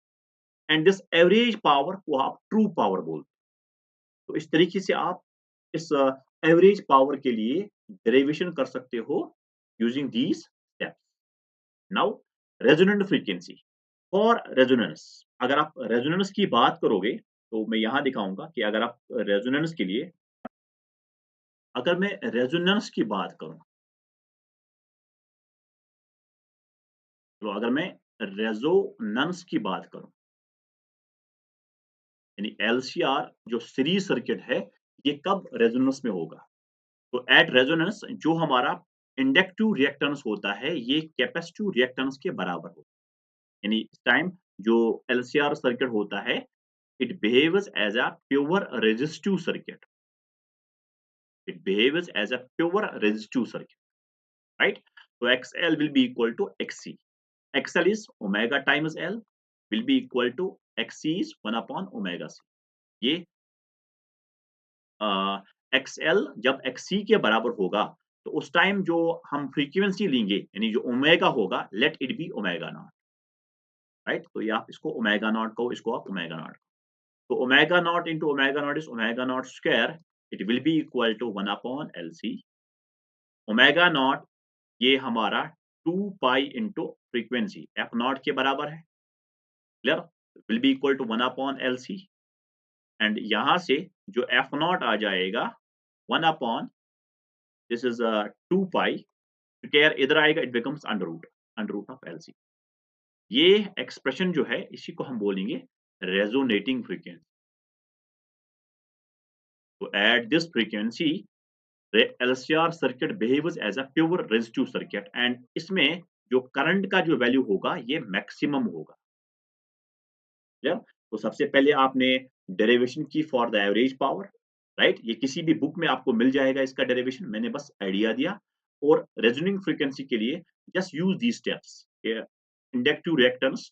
एंड दिस एवरेज पावर को आप ट्रू पावर बोलते हैं। तो इस तरीके से आप इस एवरेज पावर के लिए डेरिवेशन कर सकते हो using these steps. Now resonant frequency, for resonance, अगर आप रेजोनेंस की बात करोगे तो मैं यहाँ दिखाऊंगा कि अगर आप रेजोनेंस के लिए, अगर मैं रेजोनेंस की बात करूं, तो अगर मैं रेजोनेंस की बात करूं, यानी LCR जो सीरीज सर्किट है, ये कब रेजोनेंस में होगा? तो एट रेजोनेंस जो हमारा इंडक्टिव रिएक्टेंस होता है, ये कैपेसिटिव रिएक्टेंस के बराबर होता है। यानी इस टाइम जो LCR सर्किट होता है, it behaves as a pure resistive circuit, it behaves as a pure resistive circuit, right? So XL will be equal to XC. XL is omega times L will be equal to XC is 1 upon omega C. ये XL जब XC के बराबर होगा, तो उस time जो हम frequency लेंगे, यानी जो ओमेगा होगा, let it be omega naught, right? तो ये आप इसको ओमेगा नॉट कहो, इसको आप ओमेगा नॉट, तो omega naught into omega naught is omega naught square, it will be equal to 1 upon LC। Omega naught ये हमारा 2 pi into frequency F naught के बराबर है, clear? Will be equal to 1 upon LC, and यहां से जो F naught आ जाएगा 1 upon, this is 2 pi, square इधर आएगा, it becomes under root of LC। ये एक्सप्रेशन जो है इसी को हम बोलेंगे रेजोनेटिंग फ्रीक्वेंसी। तो at this frequency LCR circuit behaves as a pure resistive circuit, and इसमें जो करंट का जो वैल्यू होगा ये मैक्सिमम होगा, क्लियर? तो सबसे पहले आपने डेरिवेशन की for the average power, right? ये किसी भी बुक में आपको मिल जाएगा इसका डेरिवेशन, मैंने बस आइडिया दिया। और रेजोनिंग फ्रीक्वेंसी के लिए just use these steps, inductive reactance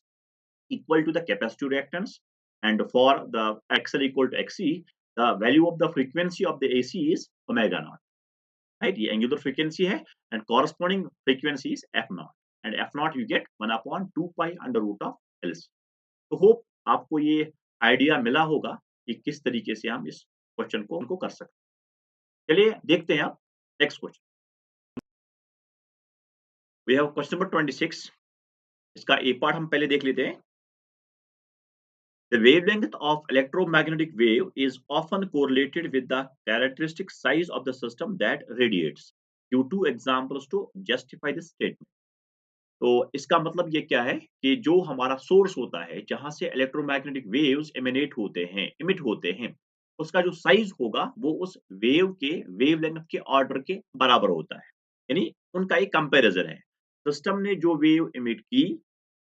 equal to the capacitive reactance, and for the XL equal to XC, the value of the frequency of the AC is omega naught, right? ये angular frequency है, and corresponding frequency is F naught, and F naught you get 1 upon 2 pi under root of LC। तो hope आपको ये idea मिला होगा कि किस तरीके से हम इस क्वेश्चन को कर सकते हैं। चलिए देखते हैं आप next question. We have question number 26, इसका ए पार्ट हम पहले देख लेते हैं। The wavelength of electromagnetic wave is often correlated with the characteristic size of the system that radiates. Give two examples to justify this statement. तो इसका मतलब ये क्या है कि जो हमारा सोर्स होता है जहां से इलेक्ट्रोमैग्नेटिक वेव्स एमिनेट होते हैं, इमिट होते हैं, उसका जो साइज होगा वो उस वेव के वेवलेंथ के ऑर्डर के बराबर होता है, यानी उनका एक कंपैरिजन है। सिस्टम ने जो वेव इमिट की,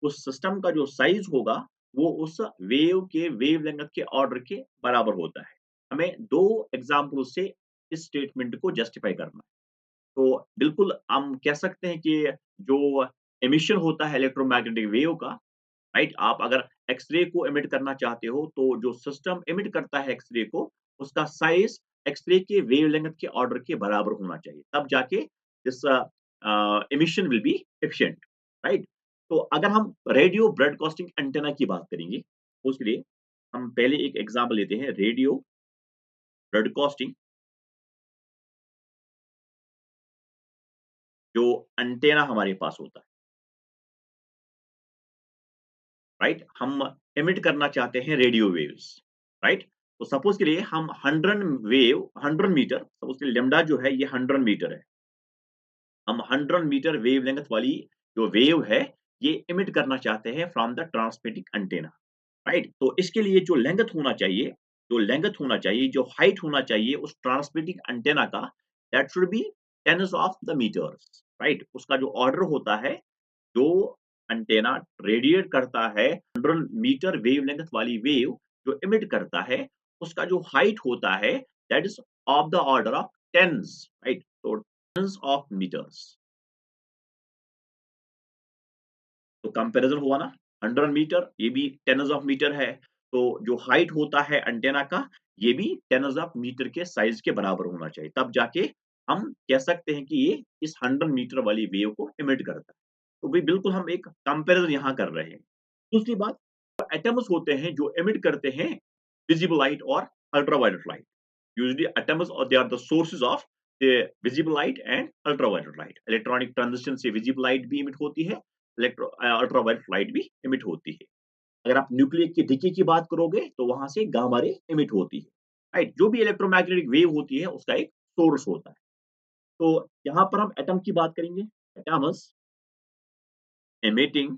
उस सिस्टम का जो साइज होगा वो उस वेव के वेवलेंथ के ऑर्डर के बराबर होता है। हमें दो एग्जाम्पल से इस स्टेटमेंट को जस्टिफाई करना है। तो बिल्कुल हम कह सकते हैं कि जो एमिशन होता है इलेक्ट्रोमैग्नेटिक वेव का, राइट? आप अगर एक्स-रे को एमिट करना चाहते हो, तो जो सिस्टम एमिट करता है एक्स-रे को, उसका साइज एक्स-रे के वेवलेंथ के ऑर्डर के बराबर होना चाहिए, तब जाके this emission will be efficient, right? तो अगर हम रेडियो ब्रॉडकास्टिंग एंटेना की बात करेंगे, उसके लिए हम पहले एक एग्जांपल लेते हैं, रेडियो ब्रॉडकास्टिंग, जो एंटेना हमारे पास होता है, राइट? हम एमिट करना चाहते हैं रेडियो वेव्स, राइट? तो सपोज करिए हम 100 मीटर, सपोज करिए लैम्ब्डा जो है ये 100 मीटर है। हम 100 मीटर वेवलेंथ वाली जो वेव है, ये एमिट करना चाहते हैं from the transmitting antenna, right? तो इसके लिए जो हाइट होना चाहिए उस ट्रांसमिटिंग एंटेना का, that should be tens of the metres, right? उसका जो ऑर्डर होता है, जो एंटेना रेडिएट करता है 100 मीटर वेवलेंथ वाली वेव जो एमिट करता है, उसका जो हाइट होता है, that is of the order of tens, right? तो टेन्स ऑफ मीटर्स। तो कंपैरिजन हुआ ना, 100 मीटर, ये भी 10 ऑफ मीटर है। तो जो हाइट होता है एंटेना का, ये भी 10 ऑफ मीटर के साइज़ के बराबर होना चाहिए। तब जाके हम कह सकते हैं कि ये इस 100 मीटर वाली वेव को एमिट करता है। तो भई बिल्कुल हम एक कंपैरिजन यहाँ कर रहे हैं। दूसरी बात, एटम्स होते हैं जो एमिट करते हैं विजिबल लाइट और अल्ट्रावायलेट लाइट। यूजुअली एटम्स और they are the sources of the visible light and ultraviolet light. Electronic transition से विजिबल लाइट भी एमिट होती है, अल्ट्रावायलेट लाइट भी एमिट होती है। अगर आप न्यूक्लियर की डिके की बात करोगे तो वहां से गामा रे एमिट होती है, राइट? जो भी इलेक्ट्रोमैग्नेटिक वेव होती है उसका एक सोर्स होता है। तो यहाँ पर हम एटम की बात करेंगे, atoms emitting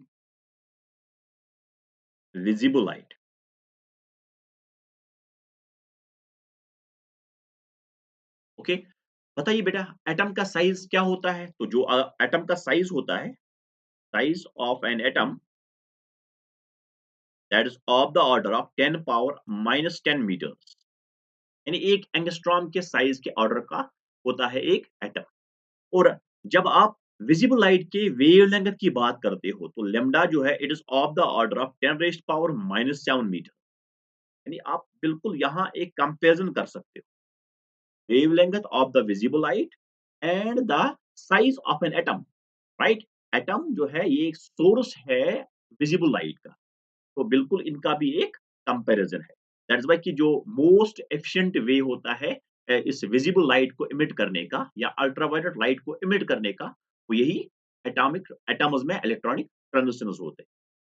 visible light। Okay, बताइए बेटा, एटम का साइज क्या होता है? तो जो एटम का साइज होता है, size of an atom, that is of the order of 10 power minus 10 metres, यानी एक एंगस्ट्रॉम के साइज के ऑर्डर का होता है एक एटम। और जब आप विजिबल लाइट के वेवलेंथ की बात करते हो तो लैम्ब्डा जो है, it is of the order of 10 raised power minus 7 metre. यानी आप बिल्कुल यहाँ एक कंपैरिजन कर सकते हो, wavelength of the visible light and the size of an atom, right? Atom जो है ये एक सोर्स है विजिबल लाइट का। तो बिल्कुल इनका भी एक कंपैरिजन है। दैट्स व्हाई कि जो मोस्ट एफिशिएंट वे होता है इस विजिबल लाइट को इमिट करने का या अल्ट्रावायलेट लाइट को इमिट करने का, वो यही एटम्स में इलेक्ट्रॉनिक ट्रांजिशंस होते हैं,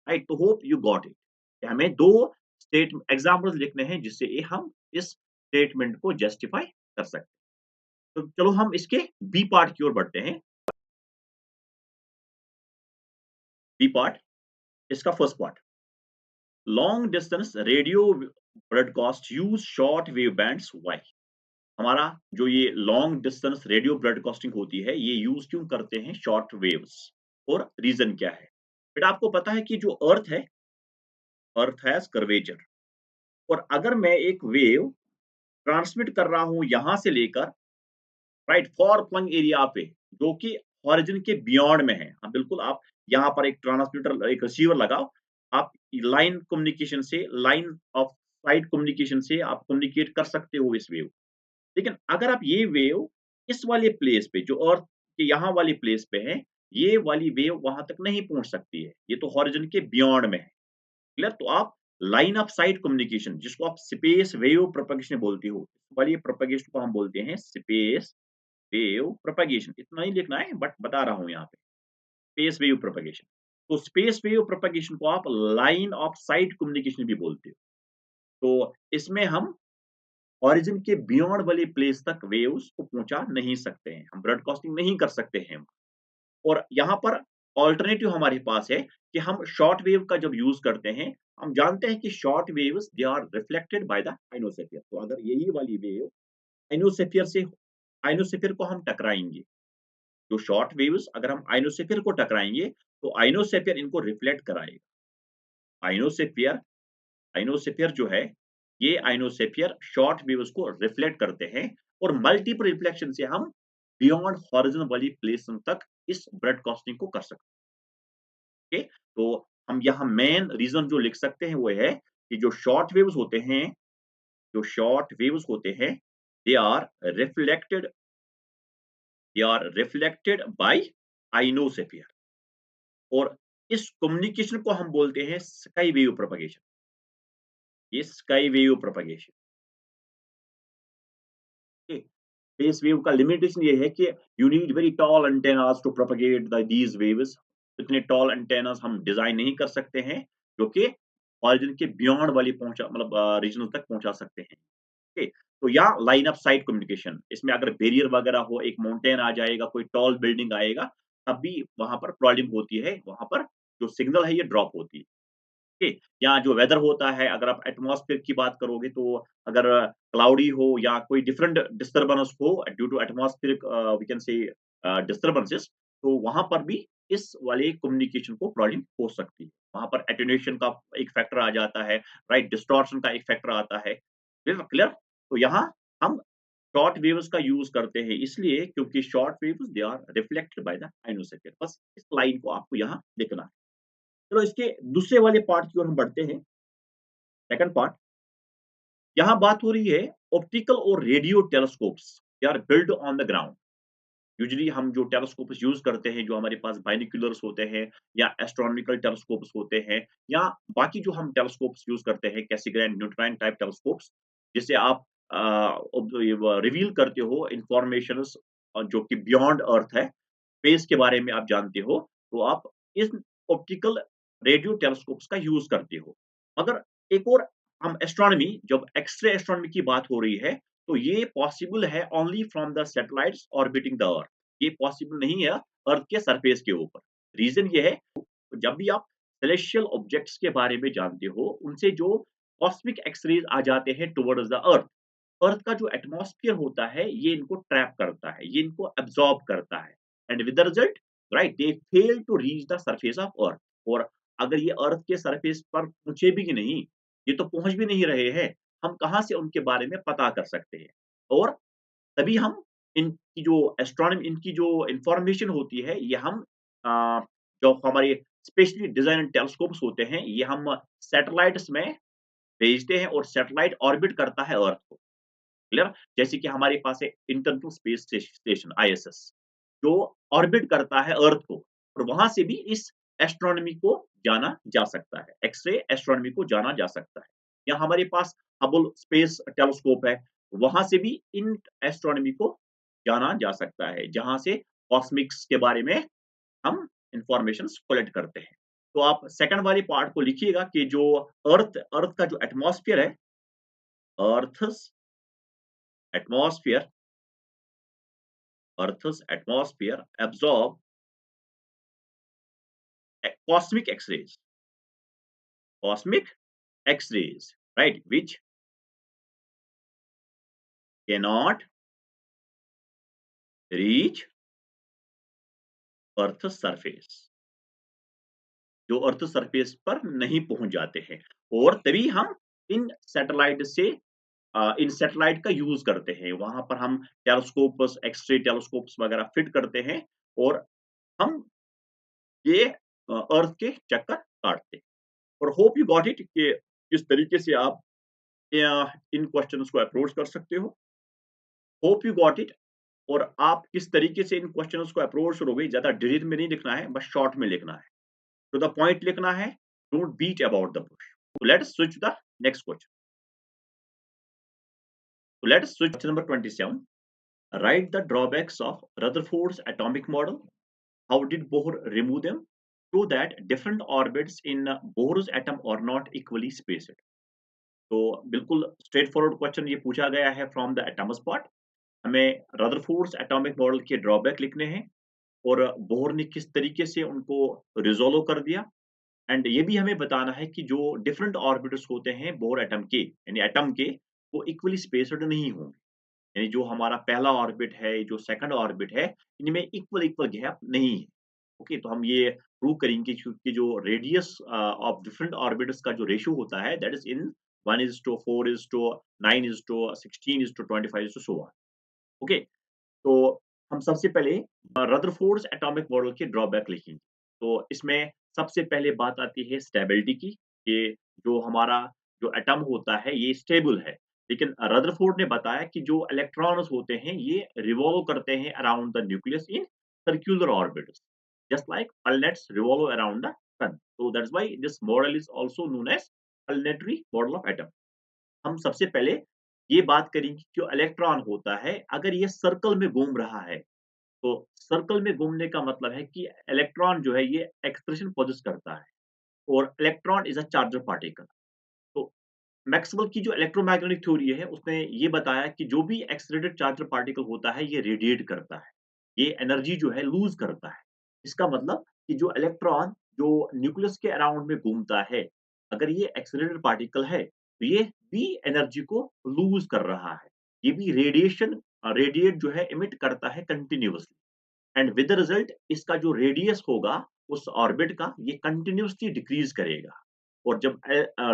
राइट? तो होप यू गॉट इट। हमें दो स्टेट एग्जांपल्स लिखने हैं जिससे ये हम इस स्टेटमेंट को जस्टिफाई कर सकते हैं। तो चलो हम इसके बी पार्ट की ओर बढ़ते हैं। बी पार्ट, इसका first part, long distance radio broadcast use short wave bands, why? हमारा जो ये लॉन्ग डिस्टेंस रेडियो ब्रॉडकास्टिंग होती है, ये यूज क्यों करते हैं शॉर्ट वेव्स, और रीजन क्या है? बेटा आपको पता है कि जो अर्थ हैज कर्वेचर, और अगर मैं एक वेव ट्रांसमिट कर रहा हूं यहां से लेकर, राइट, फॉर फ्लंग एरिया पे, जो कि हॉरिजन के बियॉन्ड में है, हाँ बिल्कुल, आप यहाँ पर एक ट्रांसमीटर, एक रिसीवर लगाओ, आप लाइन कम्युनिकेशन से, लाइन ऑफ साइट कम्युनिकेशन से आप कम्युनिकेट कर सकते हो इस वेव। लेकिन अगर आप ये वेव इस वाले प्लेस पे, जो अर्थ के यहाँ वाली प्लेस पे है, ये वाली वेव वहां तक नहीं पहुंच सकती है, ये तो हॉरिजन के बियॉन्ड में है, क्लियर? तो आप लाइन ऑफ साइट कम्युनिकेशन, जिसको आप स्पेस वेव प्रोपगेशन बोलते हो, वाली प्रोपगेशन को हम बोलते हैं स्पेस वेव प्रोपगेशन। इतना ही लिखना है, बट बता रहा हूं यहाँ पे, स्पेस वेव प्रोपगेशन। तो स्पेस वेव प्रोपगेशन को आप लाइन ऑफ साइट कम्युनिकेशन भी बोलते हो। तो इसमें हम ओरिजिन के बियॉन्ड वाली प्लेस तक वेव्स को पहुंचा नहीं सकते हैं, हम ब्रॉडकास्टिंग नहीं कर सकते हैं। और यहाँ पर ऑल्टरनेटिव हमारे पास है कि हम शॉर्ट वेव का जब यूज करते हैं, हम जानते हैं कि short waves they are reflected by the ionosphere. तो अगर यही वाली वेव आइनोस्फीयर से, आइनोस्फीयर को हम टकराएंगे, जो शॉर्ट वेव्स अगर हम आइनोस्फीयर को टकराएंगे तो आइनोस्फीयर इनको रिफ्लेक्ट कराएगा। आइनोस्फीयर आइनोस्फीयर जो है, ये आइनोस्फीयर शॉर्ट वेव्स को रिफ्लेक्ट करते हैं, और मल्टीपल रिफ्लेक्शन से हम बियॉन्ड हॉरिजॉन वाली प्लेस तक इस ब्रॉडकास्टिंग को कर सकते हैं। तो हम यहाँ मेन रीजन जो लिख सकते हैं वो है कि जो शॉर्ट वेव्स होते हैं, they are reflected they are reflected by ionosphere, और इस कम्युनिकेशन को हम बोलते हैं स्काई वेव प्रोपगेशन। ये sky wave propagation. Space wave का लिमिटेशन ये है कि you need very tall antennas to propagate these waves. इतने टॉल एंटेनास हम डिजाइन नहीं कर सकते हैं जो कि ऑरिजिन के बियॉन्ड वाली पहुंचा मतलब रीजनल तक पहुंचा सकते हैं। ओके, तो या लाइन ऑफ साइट कम्युनिकेशन, इसमें अगर बैरियर वगैरह हो, एक माउंटेन आ जाएगा, कोई टॉल बिल्डिंग आएगा, तब भी वहां पर प्रॉब्लम होती है, वहां पर जो सिग्नल है ये ड्रॉप होती है। ओके, या जो वेदर होता है, अगर आप एटमॉस्फेयर की बात करोगे तो अगर क्लाउडी हो या कोई डिफरेंट डिस्टर्बेंस हो due to atmospheric we can say disturbances, तो वहां पर भी इस वाले कम्युनिकेशन को प्रॉब्लम हो सकती है। वहां पर एटेन्यूएशन का एक फैक्टर आ जाता है, राइट, डिस्टॉर्शन का एक फैक्टर आता है। Clear clear. तो यहाँ हम शॉर्ट वेव्स का यूज करते हैं इसलिए क्योंकि short waves they are reflected by the ionosphere. बस इस लाइन को आपको यहाँ लिखना है। चलो इसके दूसरे वाले पार्ट की ओर हम बढ़ते हैं। सेकंड पार्ट, यहाँ बात हो रही है ऑप्टिकल और radio telescopes, they are build on the ground. Usually हम जो टेलीस्कोप्स यूज करते हैं, जो हमारे पास बाइनोक्यूलर्स होते हैं या एस्ट्रोनॉमिकल टेलीस्कोप्स होते हैं, या बाकी जो हम टेलीस्कोप्स यूज करते हैं, कैसिग्रैंड, न्यूट्रॉन टाइप टेलीस्कोप्स, जिससे आप रिवील करते हो इंफॉर्मेशंस जो कि बियॉन्ड अर्थ है, स्पेस के बारे में आप जानते हो, तो आप इस ऑप्टिकल रेडियो टेलीस्कोप्स का यूज करते हो। मगर एक और, हम एस्ट्रोनॉमी, जब एक्सरे एस्ट्रोनॉमी की बात हो रही है, तो ये पॉसिबल है only from the satellites orbiting the earth. ये पॉसिबल नहीं है अर्थ के सरफेस के ऊपर। रीजन ये है, जब भी आप सेलेस्टियल ऑब्जेक्ट्स के बारे में जानते हो, उनसे जो कॉस्मिक एक्सरेज आ जाते हैं टुवर्ड्स द अर्थ, अर्थ का जो एटमॉस्फेयर होता है ये इनको ट्रैप करता है, ये इनको एब्जॉर्ब करता है, and with the result, right, they fail to reach the surface of earth. और अगर ये अर्थ के सरफेस पर पहुंचे भी नहीं, ये तो पहुंच भी नहीं रहे हैं, हम कहाँ से उनके बारे में पता कर सकते हैं? और तभी हम इनकी जो एस्ट्रोनॉमी, इनकी जो इंफॉर्मेशन होती है, ये हम जो हमारे स्पेशली डिजाइन टेलीस्कोप्स होते हैं, ये हम सैटेलाइट्स में भेजते हैं और सैटेलाइट ऑर्बिट करता है अर्थ को। क्लियर? जैसे कि हमारे पास है इंटरनेशनल स्पेस स्टेशन आईएसएस, जो ऑर्बिट करता है अर्थ को, और वहां से भी इस एस्ट्रोनॉमी को जाना जा सकता है, एक्सरे एस्ट्रोनॉमी को जाना जा सकता है। या हमारे पास हबल स्पेस टेलीस्कोप है, वहां से भी इन एस्ट्रोनॉमी को जाना जा सकता है, जहां से कॉस्मिक्स के बारे में हम इंफॉर्मेशन कलेक्ट करते हैं। तो आप सेकंड वाली पार्ट को लिखिएगा कि जो अर्थ अर्थ का जो एटमॉस्फेयर है, अर्थ atmosphere Earth's atmosphere absorb cosmic X-rays, cosmic X-rays, right, which cannot reach Earth's surface, जो अर्थ सरफेस पर नहीं पहुंच जाते हैं। और तभी हम इन सैटेलाइट से इन सैटेलाइट का यूज करते हैं, वहां पर हम टेलीस्कोप्स, एक्सरे टेलीस्कोप्स वगैरह फिट करते हैं, और हम ये अर्थ के चक्कर काटते हैं। और होप यू गॉट इट कि किस तरीके से आप इन क्वेश्चंस को अप्रोच कर सकते हो। Hope you got it. और आप किस तरीके से इन क्वेश्चंस को अप्रोच करोगे, ज्यादा डिटेल में नहीं लिखना है, बस शॉर्ट में लिखना है, टू द पॉइंट लिखना है, don't beat about the bush. Let's switch the next question. Let's switch question number 27। Write the drawbacks of Rutherford's atomic model, how did Bohr remove them, so that different orbits in bohr's atom are not equally spaced। तो बिल्कुल straight forward question ये पूछा गया है from the atom spot. हमें Rutherford's atomic model के drawback लिखने हैं, और बोहर ने किस तरीके से उनको रिजोल्व कर दिया, एंड ये भी हमें बताना है कि जो डिफरेंट ऑर्बिटल्स होते हैं बोहर एटम के, यानी एटम के, वो इक्वली स्पेस्ड नहीं होंगे। यानी जो हमारा पहला ऑर्बिट है, जो सेकंड ऑर्बिट है, इनमें इक्वल इक्वल गैप नहीं है। ओके, तो हम ये प्रूव करेंगे कि जो रेडियस ऑफ डिफरेंट ऑर्बिटल्स का जो रेशियो होता है, that is in 1:4:9:16:25:so on। Okay, तो हम सबसे पहले रदरफोर्ड्स एटॉमिक मॉडल के ड्रॉबैक लिखेंगे। तो इसमें सबसे पहले बात आती है स्टेबिलिटी की, कि जो हमारा जो एटम होता है ये स्टेबल है, लेकिन रदरफोर्ड ने बताया कि जो इलेक्ट्रॉन्स होते हैं ये रिवॉल्व करते हैं around the nucleus in circular orbits, just like planets revolve around the sun, so that's why this model is also known as planetary model of atom. हम सबसे पहले ये बात करेंगे कि जो इलेक्ट्रॉन होता है, अगर ये सर्कल में घूम रहा है, तो सर्कल में घूमने का मतलब है कि इलेक्ट्रॉन जो है ये एक्सप्रेशन पोजेस करता है, और electron is a charger particle. तो मैक्सवेल की जो इलेक्ट्रोमैग्नेटिक थ्योरी है, उसने ये बताया कि जो भी एक्सेलरेटेड चार्जर पार्टिकल होता है, ये रेडिएट करता है। ये एनर्जी जो है लूज़ करता है। इसका मतलब कि जो इलेक्ट्रॉन जो न्यूक्लियस के अराउंड में घूमता है, अगर ये एक्सेलरेटेड पार्टिकल है, तो ये भी एनर्जी को लूज़ कर रहा है। ये भी रेडिएट जो है एमिट करता है continuously, and with the result इसका जो रेडियस होगा उस ऑर्बिट का, ये कंटिन्यूअसली डिक्रीज़ करेगा, और जब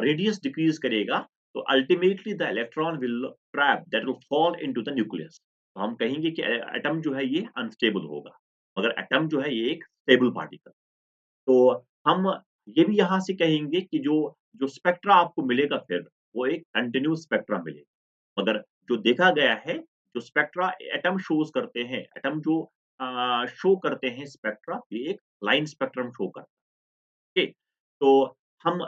रेडियस डिक्रीज़ करेगा, तो ultimately the electron will trap that will fall into the nucleus. तो हम कहेंगे कि एटम जो है ये अनस्टेबल होगा, मगर एटम जो है ये एक स्टेबल पार्टिकल। तो हम ये भी यहाँ से कहेंगे कि जो जो स्पेक्ट्रा आपको मिलेगा फिर, वो एक कंटीन्यूअस स्पेक्ट्रा मिलेगा। मगर जो देखा गया है, जो स्पेक्ट्रा एटम शोज़ करते हैं, एटम जो शो करते हैं स्पेक्ट्रा, ये एक लाइन स्पेक्ट्रम शो करता है। ओके, तो हम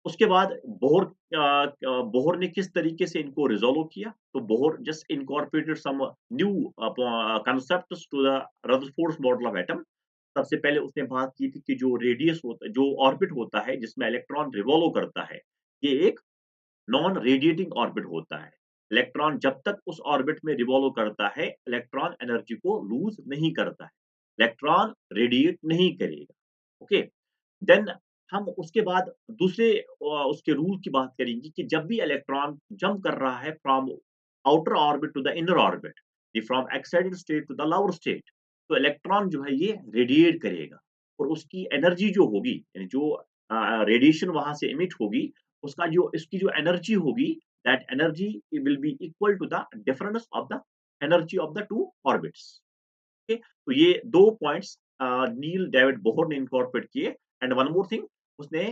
उसके बाद बोहर ने किस तरीके से इनको रिज़ॉल्व किया, तो Bohr just incorporated some new concepts to the Rutherford model of atom. सबसे पहले उसने बात की थी कि जो रेडियस होता है, जो ऑर्बिट होता है जिसमें इलेक्ट्रॉन रिवॉल्व करता है, ये एक नॉन रेडिएटिंग ऑर्बिट होता है। इलेक्ट्रॉन जब तक उस ऑर्बिट में रिवॉल्व करता है, इलेक्ट्रॉन एनर्जी को लूज़ नहीं करता है। इलेक्ट्रॉन रेडिएट नहीं करेगा। ओके? देन हम उसके बाद दूसरे उसके रूल की बात करेंगे कि जब भी इलेक्ट्रॉन जंप कर रहा है from outer orbit to the inner orbit, from excited state to the lower state, तो इलेक्ट्रॉन जो है ये रेडिएट करेगा, और उसकी एनर्जी जो होगी, यानी जो रेडिएशन वहां से इमिट होगी, उसका जो इसकी जो एनर्जी होगी, that energy will be equal to the difference of the energy of the two orbits. Okay, तो ये 2 पॉइंट्स नील डेविड बोहर ने इनकॉर्पोरेट किए, एंड वन मोर थिंग, उसने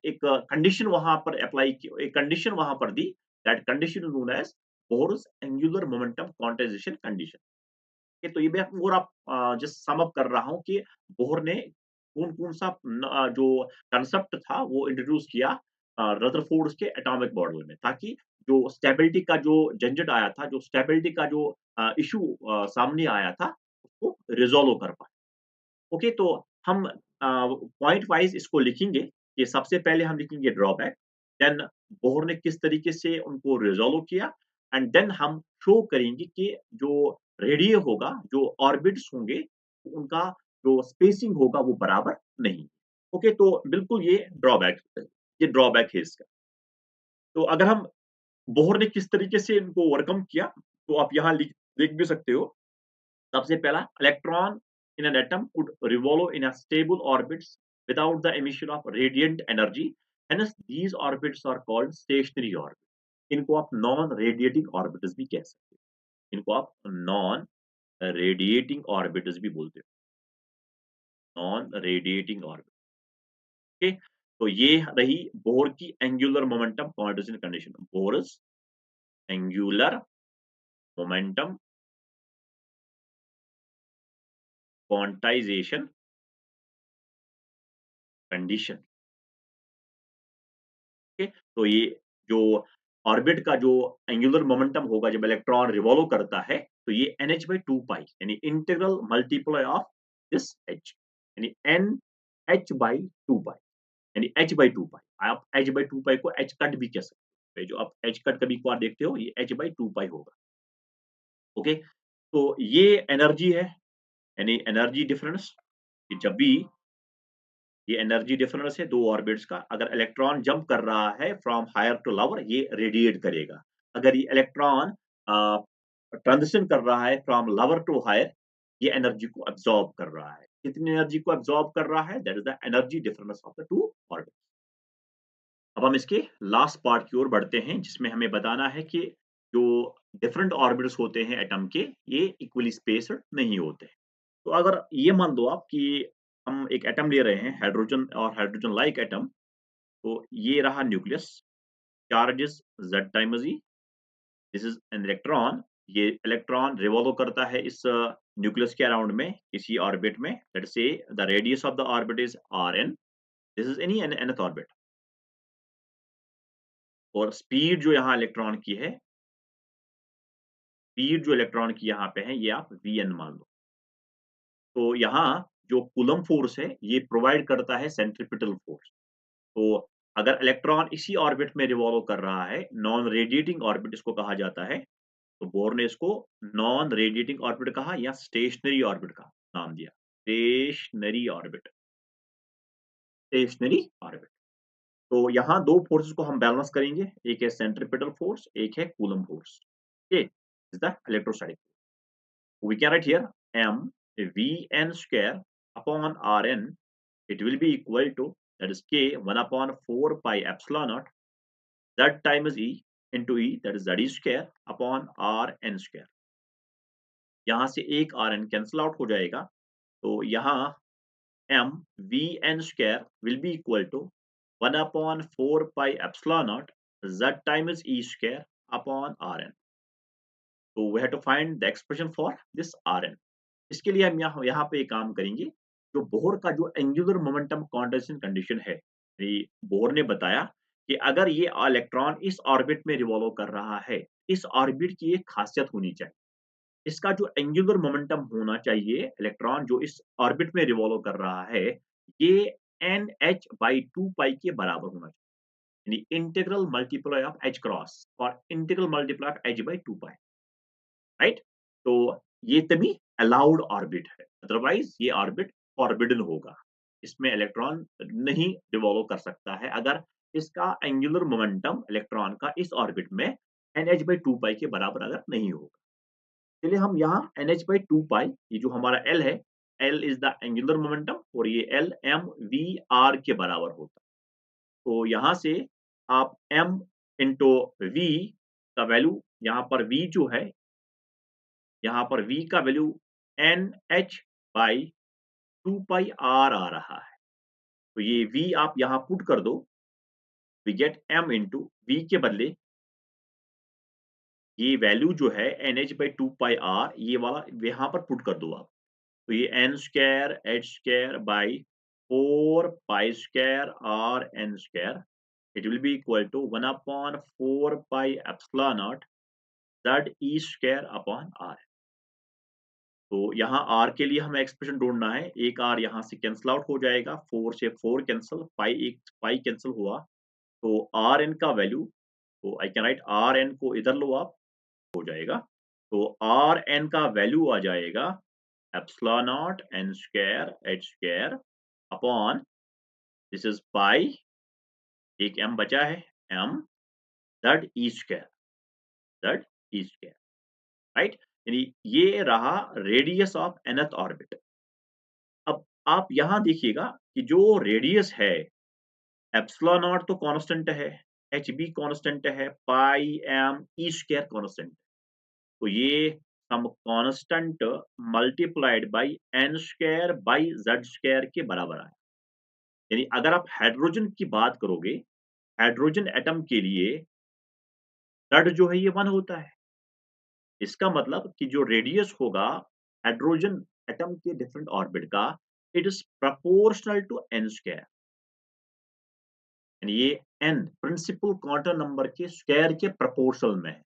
एक कंडीशन वहाँ पर अप्लाई की, एक कंडीशन वहाँ पर दी, that condition is known as Bohr's angular momentum quantization condition. Okay, तो ये मैं आपको और आप जस्ट सम अप कर रहा हूँ कि बोहर ने कौन-कौन सा जो कांसेप्ट था वो इंट्रोड्यूस किया रदरफोर्ड के एटॉमिक मॉडल में, ताकि जो स्टेबिलिटी का जो झंझट आया था, जो स्टेबिलिटी का जो इश्यू सामने आया था, उसको रिज़ॉल्व कर पाएँ। ओके, तो हम पॉइंट वाइज़ इसको लिखेंगे कि सबसे पहले हम लिखेंगे ड्रॉबैक, देन बोहर ने किस तरीके से उनको रिज़ॉल्व किया, एंड देन हम शो करेंगे कि जो रेडियो होगा, जो ऑर्बिट्स होंगे, उनका जो स्पेसिंग होगा वो बराबर नहीं। ओके, तो बिल्कुल ये ड्रॉबैक है इसका। तो अगर हम बोहर ने किस तरीके से इनको ओवरकम किया, तो आप यहाँ लिख भी सकते हो। सबसे पहला, electron in an atom could revolve in a stable orbits without the emission of radiant energy, hence these orbits are called stationary orbits। इनको आप नॉन रेडिएटिंग ऑर्बिटल्स भी कह सकते हो, इनको आप नॉन रेडिएटिंग ऑर्बिटल्स भी बोलते हो, नॉन रेडिएटिंग ऑर्बिट। ओके, तो ये रही बोहर की angular momentum quantization condition, Bohr's angular momentum quantization condition. Okay, तो ये जो ऑर्बिट का जो एंगुलर मोमेंटम होगा जब इलेक्ट्रॉन रिवॉल्व करता है, तो ये nh/2 पाई, यानी integral multiply of this h, यानी nh/2 पाई, यानी h/2 पाई। आप h/2 पाई को h कट भी कह सकते हो, जो आप h कट कभी कभार देखते हो, ये h/2 पाई होगा। ओके, तो ये एनर्जी है, यानी एनर्जी डिफरेंस, कि जब भी ये एनर्जी डिफरेंस है 2 ऑर्बिट्स का, अगर इलेक्ट्रॉन जंप कर रहा है फ्रॉम हायर टू लोवर, ये रेडिएट करेगा। अगर ये इलेक्ट्रॉन ट्रांजिशन कर रहा है फ्रॉम लोवर टू हायर, ये एनर्जी को अब्सॉर्ब कर रहा है। कितनी एनर्जी को अब्सॉर्ब कर रहा है? That is the energy difference of the 2 orbits. अब हम इसके लास्ट पार्ट की ओर बढ़ते हैं, जिसमें हमें बताना है कि जो डिफरेंट ऑर्बिट्स होते हैं एटम के, ये इक्वली स्पेस्ड नहीं होते। तो अगर ये मान लो आप कि हम एक एटम ले रहे हैं, हाइड्रोजन और हाइड्रोजन लाइक एटम, तो ये रहा nucleus, charge is Z times E, this is an electron. ये इलेक्ट्रॉन रिवॉल्व करता है इस न्यूक्लियस के अराउंड में, इसी ऑर्बिट में। Let's say the radius of the orbit is Rn, this is any nth orbit. और स्पीड जो यहाँ इलेक्ट्रॉन की है, स्पीड जो इलेक्ट्रॉन की यहाँ पे है, ये आप Vn मान लो। तो यहाँ जो कूलम्ब फोर्स है, ये प्रोवाइड करता है सेंट्रीपिटल फोर्स। तो अगर इलेक्ट्रॉन इसी ऑर्बिट में रिवॉल्व कर रहा है, नॉन रेडिएटिंग ऑर्बिट इसको कहा जाता है, तो बोर ने इसको नॉन रेडिएटिंग ऑर्बिट कहा या स्टेशनरी ऑर्बिट का नाम दिया। Stationery orbit, stationery orbit. तो यहाँ 2 फोर्सेस को हम बैलेंस करेंगे, एक है सेंट्रीपिटल फोर्स, एक है coulomb force. Okay, is the electrostatic. We can write here m Vn square upon Rn, it will be equal to, that is k 1 upon 4 pi epsilon naught z times e into e, that is z square upon Rn square। यहाँ से एक Rn cancel out हो जाएगा, तो यहाँ m Vn square will be equal to 1 upon 4 pi epsilon naught z times e square upon Rn। तो we have to find the expression for this Rn। इसके लिए हम यहाँ पे एक काम करेंगे, जो बोहर का जो एंगुलर मोमेंटम कंजर्वेशन कंडीशन है, बोहर ने बताया कि अगर ये इलेक्ट्रॉन इस ऑर्बिट में रिवॉल्व कर रहा है, इस ऑर्बिट की एक खासियत होनी चाहिए, इसका जो एंगुलर मोमेंटम होना चाहिए, इलेक्ट्रॉन जो इस ऑर्बिट में रिवॉल्व कर रहा है, ये nh/2 के बराबर होना चाहिए, यानी integral multiply of h cross और integral multiply of h/2, right? तो ये तभी अलाउड ऑर्बिट है, अदरवाइज ये ऑर्बिट फॉरबिडन होगा, इसमें इलेक्ट्रॉन नहीं रिवॉल्व कर सकता है अगर इसका एंगुलर मोमेंटम इलेक्ट्रॉन का इस ऑर्बिट में nh/2 के बराबर अगर नहीं होगा। चलिए हम यहाँ nh/2, ये जो हमारा L है, L is the angular momentum और ये L mv/r के बराबर होता है। तो यहाँ से आप m इंटू v का वैल्यू, यहाँ पर v जो है, यहाँ पर v का वैल्यू nh/2 r आ रहा है, तो ये v आप यहाँ पुट कर दो, we get m into v के बदले ये वैल्यू जो है nh/2 r, ये वाला यहाँ पर पुट कर दो आप, तो ये n square h square by 4 pi square r n square, it will be equal to 1 upon 4 pi epsilon naught z e square upon r। तो यहाँ r के लिए हमें एक्सप्रेशन ढूंढना है, एक r यहाँ से कैंसल आउट हो जाएगा, 4 से 4 कैंसल, एक पाई कैंसल हुआ, तो आर एन का वैल्यू, तो I can write r n को इधर लो आप, हो जाएगा, तो आर एन का वैल्यू आ जाएगा epsilon naught n square h square upon, this is pi, एक m बचा है, m that e square, that e square, right? यानी ये रहा रेडियस ऑफ nth ऑर्बिट। अब आप यहाँ देखिएगा कि जो रेडियस है, एप्सिलॉन नॉट तो कांस्टेंट है, एच बी कांस्टेंट है, pi m e square constant, तो ये हम constant multiplied by n square by z square के बराबर आए। यानी अगर आप हाइड्रोजन की बात करोगे, हाइड्रोजन एटम के लिए जेड जो है ये 1 होता है, इसका मतलब कि जो रेडियस होगा हाइड्रोजन एटम के डिफरेंट ऑर्बिट का, it is proportional to n square, यानी ये एन प्रिंसिपल क्वांटम नंबर के स्क्वायर के प्रोपोर्शनल में है।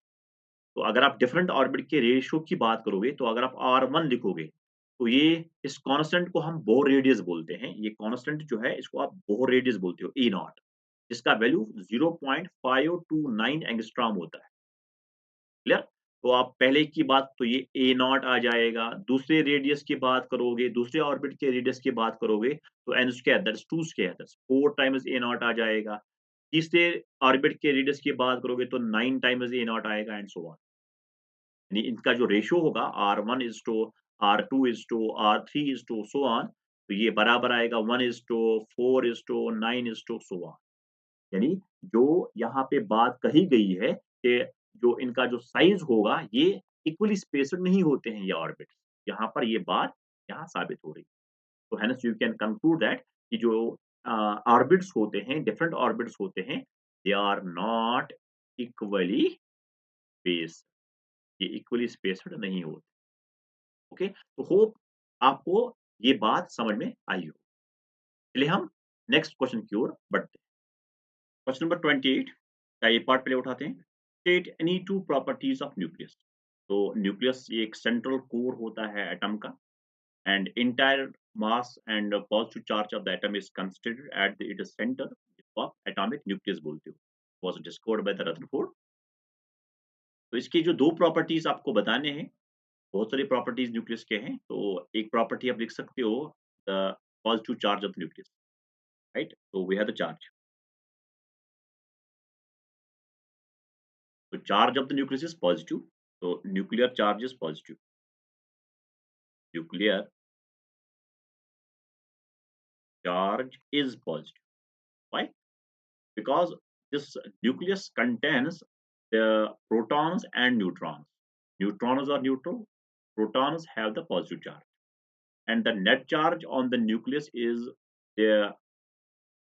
तो अगर आप डिफरेंट ऑर्बिट के रेशियो की बात करोगे, तो अगर आप R1 लिखोगे, तो ये इस कांस्टेंट को हम बोर रेडियस बोलते हैं, ये कांस्टेंट जो है इसको आप बोर रेडियस बोलते हो, ए नॉट, जिसका वैल्यू 0.529 एंगस्ट्रॉम होता है, क्लियर? तो आप पहले की बात, तो ये ए नॉट आ जाएगा, दूसरे रेडियस की बात करोगे, दूसरे ऑर्बिट के रेडियस की बात करोगे, तो n square that's 2 square that's 4 times A nought आ जाएगा, तीसरे ऑर्बिट के रेडियस की बात करोगे तो 9 टाइम्स ए नॉट आएगा एंड सो ऑन। यानी इनका जो रेशियो होगा R1 is to R2 is to R3 is to so on, तो ये बराबर आएगा 1 is to 4 is to 9 is to so on. यानी जो यहाँ पे बात कही गई है कि जो इनका जो साइज होगा ये इक्वली स्पेस्ड नहीं होते हैं ये ऑर्बिट्स, यहाँ पर ये बात यहाँ साबित हो रही है। तो hence you can conclude that कि जो ऑर्बिट्स होते हैं, डिफरेंट ऑर्बिट्स होते हैं, they are not equally spaced, ये इक्वली स्पेस्ड नहीं होते। ओके, तो होप आपको ये बात समझ में आई हो। चलिए हम नेक्स्ट क्वेश्चन की ओर बढ़ते हैं। क्वेश्चन नंबर 28, का ये पार्ट पहले उठाते हैं। State any two properties of nucleus. तो न्यूक्लियस ये एक सेंट्रल कोर होता है एटम का, and entire mass and positive charge of the atom is concentrated at its center of atomic nucleus बोलते हो, was discovered by the Rutherford। तो इसकी जो दो प्रॉपर्टीज आपको बताने हैं, बहुत सारी प्रॉपर्टीज न्यूक्लियस के हैं, तो एक प्रॉपर्टी आप लिख सकते हो, the positive charge of nucleus, right. तो वी हैव द चार्ज, तो charge of the nucleus is positive, तो nuclear charge is positive, nuclear charge is positive. Why? Because this nucleus contains the protons and neutrons. Neutrons are neutral, protons have the positive charge, and the net charge on the nucleus is the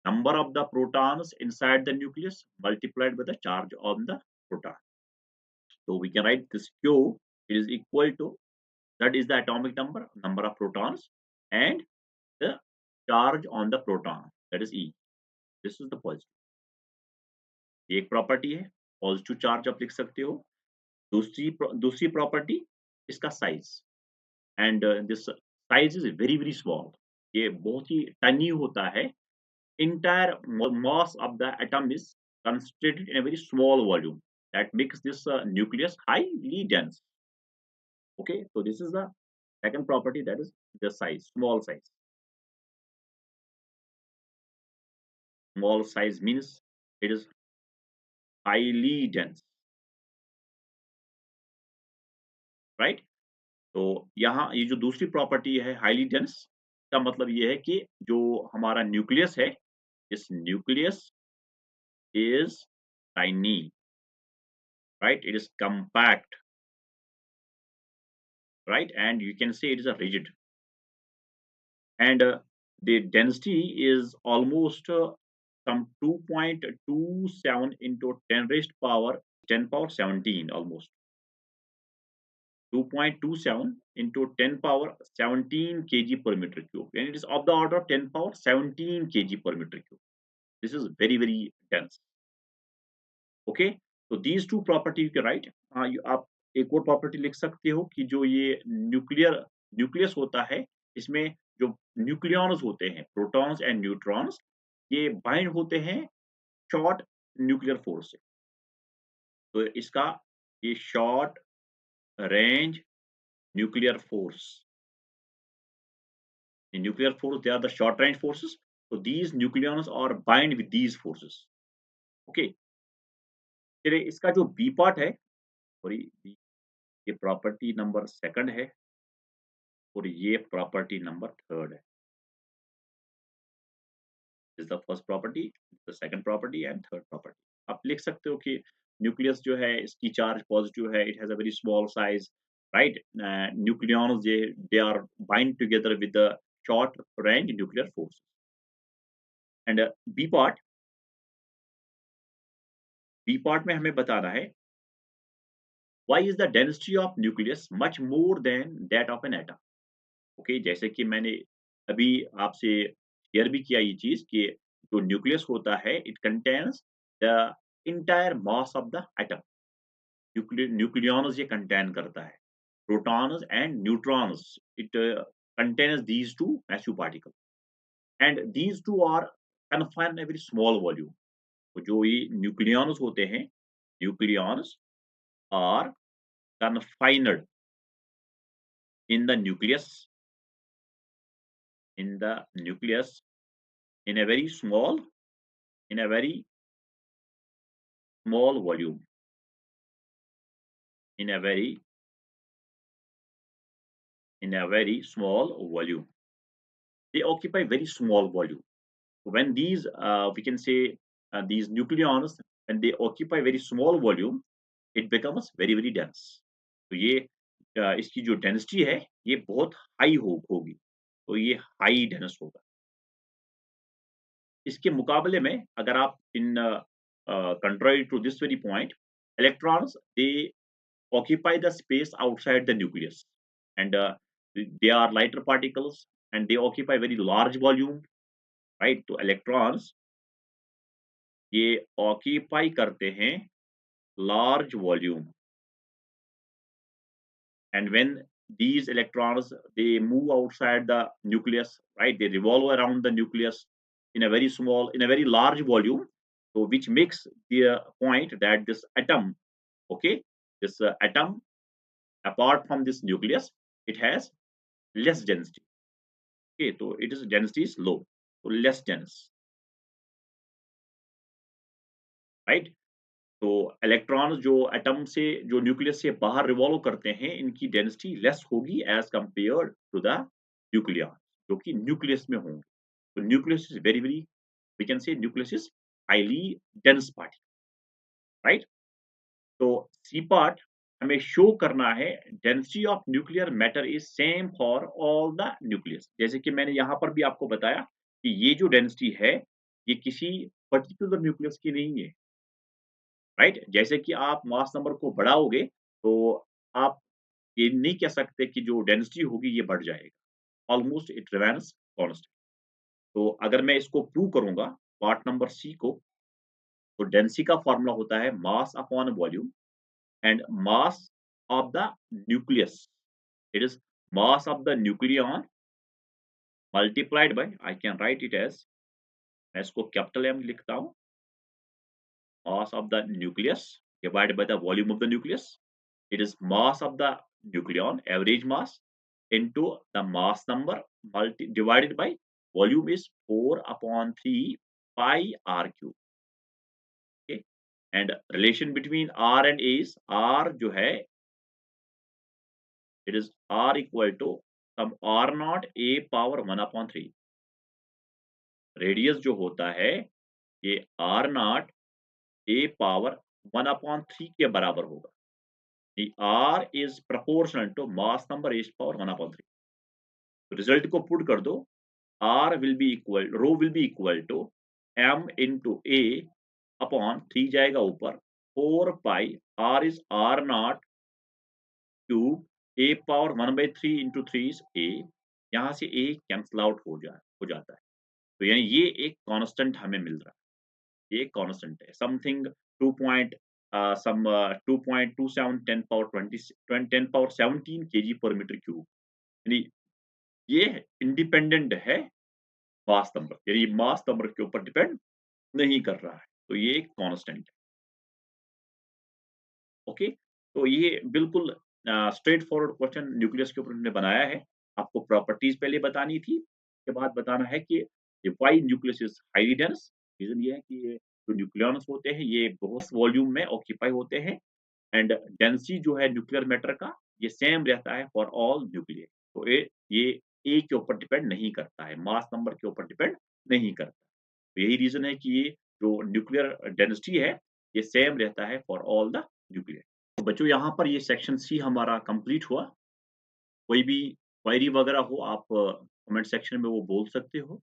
number of the protons inside the nucleus multiplied by the charge on the proton. So we can write this Q is equal to, that is the atomic number, number of protons, and the charge on the proton, that is E. This is the positive। ये एक property है, positive charge आप लिख सकते हो। दूसरी property, इसका size, and this size is very very small, ये बहुत ही टनी होता है। entire mass of the atom is concentrated in a very small volume that makes this nucleus highly dense। Okay, so this is the second property, that is the size, small size। Small size means it is highly dense, right। तो यहाँ ये जो दूसरी property है highly dense, का मतलब ये है कि जो हमारा न्यूक्लियस है, इस nucleus is tiny, right, it is compact, right, and you can say it is a rigid, and the density is almost some 2.27 into 10 raised power 10 power 17, almost 2.27 into 10 power 17 kg per meter cube, and it is of the order of 10 power 17 kg per meter cube। This is very very dense। Okay, तो these two property you can write. आप एक और property लिख सकते हो कि जो ये न्यूक्लियस होता है, इसमें जो न्यूक्लियॉन्स होते हैं, प्रोटॉन्स एंड न्यूट्रॉन्स, ये बाइंड होते हैं शॉर्ट न्यूक्लियर फोर्स से। तो इसका ये short range nuclear force, nuclear force they are the short range forces. तो these nucleons are bind with these forces. Okay, चलिए इसका जो बी पार्ट है, सॉरी, ये प्रॉपर्टी नंबर सेकंड है और ये प्रॉपर्टी नंबर थर्ड है। Is the first property, the second property and third property. आप लिख सकते हो कि न्यूक्लियस जो है इसकी चार्ज पॉजिटिव है, it has a very small size, right. Nucleons they are bind together with the short range nuclear force. And B part में हमें बताना है why is the density of nucleus much more than that of an atom. Okay, जैसे कि मैंने अभी आपसे share भी किया ये चीज कि जो न्यूक्लियस होता है it contains the entire mass of the atom. Nucleons ये कंटेन करता है, protons and neutrons, it contains these two massive particle, and these two are confined in a very small volume. तो जो ये न्यूक्लियॉन्स होते हैं, nucleons are confined in the nucleus, in the nucleus in a very small, in a very small volume, in a very small volume, they occupy very small volume। When these we can say these nucleons, when they occupy very small volume, it becomes very very dense। तो ये इसकी जो density है ये बहुत high होगी, तो ये हाई डेंस होगा। इसके मुकाबले में अगर आप इन contrary to this very point, electrons they occupy the space outside the nucleus, and they are lighter particles and they occupy very large volume, right। So electrons ये ऑक्यूपाई करते हैं large volume, and when these electrons they move outside the nucleus, right, they revolve around the nucleus in a very small, in a very large volume, so which makes the point that this atom, okay, this atom apart from this nucleus, it has less density, okay, so it is density is low, so less dense, right. तो electron जो atom से, जो nucleus से बाहर revolve करते हैं, इनकी density less होगी as compared to the nucleon, जो कि न्यूक्लियस में होंगे। तो nucleus is very very, we can say nucleus is highly dense particle, right. तो सी पार्ट हमें शो करना है density of nuclear matter is same for all the nucleus. जैसे कि मैंने यहाँ पर भी आपको बताया कि ये जो डेंसिटी है, ये किसी पर्टिकुलर न्यूक्लियस की नहीं है, राइट। जैसे कि आप मास नंबर को बढ़ाओगे, तो आप ये नहीं कह सकते कि जो डेंसिटी होगी ये बढ़ जाएगा, ऑलमोस्ट इट रिमेन्स कांस्टेंट। तो अगर मैं इसको प्रूव करूंगा पार्ट नंबर सी को, तो डेंसिटी का फॉर्मूला होता है mass upon volume, and mass of the nucleus, it is mass of the nucleon multiplied by, I can write it as, मैं इसको कैपिटल एम लिखता हूँ, mass of the nucleus divided by the volume of the nucleus. It is mass of the nucleon, average mass, into the mass number divided by volume is 4/3 pi r cube. Okay, and relation between r and a is r जो है, it is r equal to some r naught a power 1/3. Radius जो होता है ये r naught a power 1/3 के बराबर होगा। The R is proportional to mass number raised to power 1/3. तो रिजल्ट को पुट कर दो, R will be equal, rho will be equal to m into A upon 3 जाएगा ऊपर 4 pi, R is R naught cube, A power 1/3 into 3 is A, यहाँ से A cancel out हो जाता है। तो यानी ये एक कांस्टेंट हमें मिल रहा है, ये कांस्टेंट है, something 2 point some 2.27 10 power 20 10 power 17 kg per meter cube, यानी ये इंडिपेंडेंट है मास नंबर, यानी मास नंबर के ऊपर डिपेंड नहीं कर रहा है, तो ये एक कांस्टेंट है। ओके, तो ये बिल्कुल स्ट्रेट फॉरवर्ड क्वेश्चन न्यूक्लियस के ऊपर हमने बनाया है। आपको प्रॉपर्टीज पहले बतानी थी, उसके बाद बताना है कि why nucleus is highly dense. Reason ये है कि ये जो न्यूक्लियॉन्स होते हैं ये बहुत वॉल्यूम में ऑक्यूपाई होते हैं, एंड डेंसिटी जो है न्यूक्लियर मैटर का ये सेम रहता है फॉर ऑल न्यूक्लियर। तो ये ए के ऊपर डिपेंड नहीं करता है, मास नंबर के ऊपर डिपेंड नहीं करता। तो यही रीजन है कि ये जो न्यूक्लियर डेंसिटी है ये सेम रहता है फॉर ऑल द न्यूक्लियर। तो बच्चों यहाँ पर ये सेक्शन सी हमारा कंप्लीट हुआ। कोई भी क्वेरी वगैरह हो आप कमेंट सेक्शन में वो बोल सकते हो,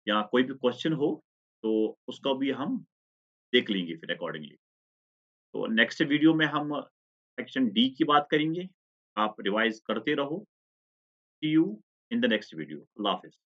या कोई भी क्वेश्चन हो तो उसका भी हम देख लेंगे फिर अकॉर्डिंगली। तो नेक्स्ट वीडियो में हम सेक्शन डी की बात करेंगे। आप रिवाइज करते रहो। See you in the next video. अल्लाह हाफिज।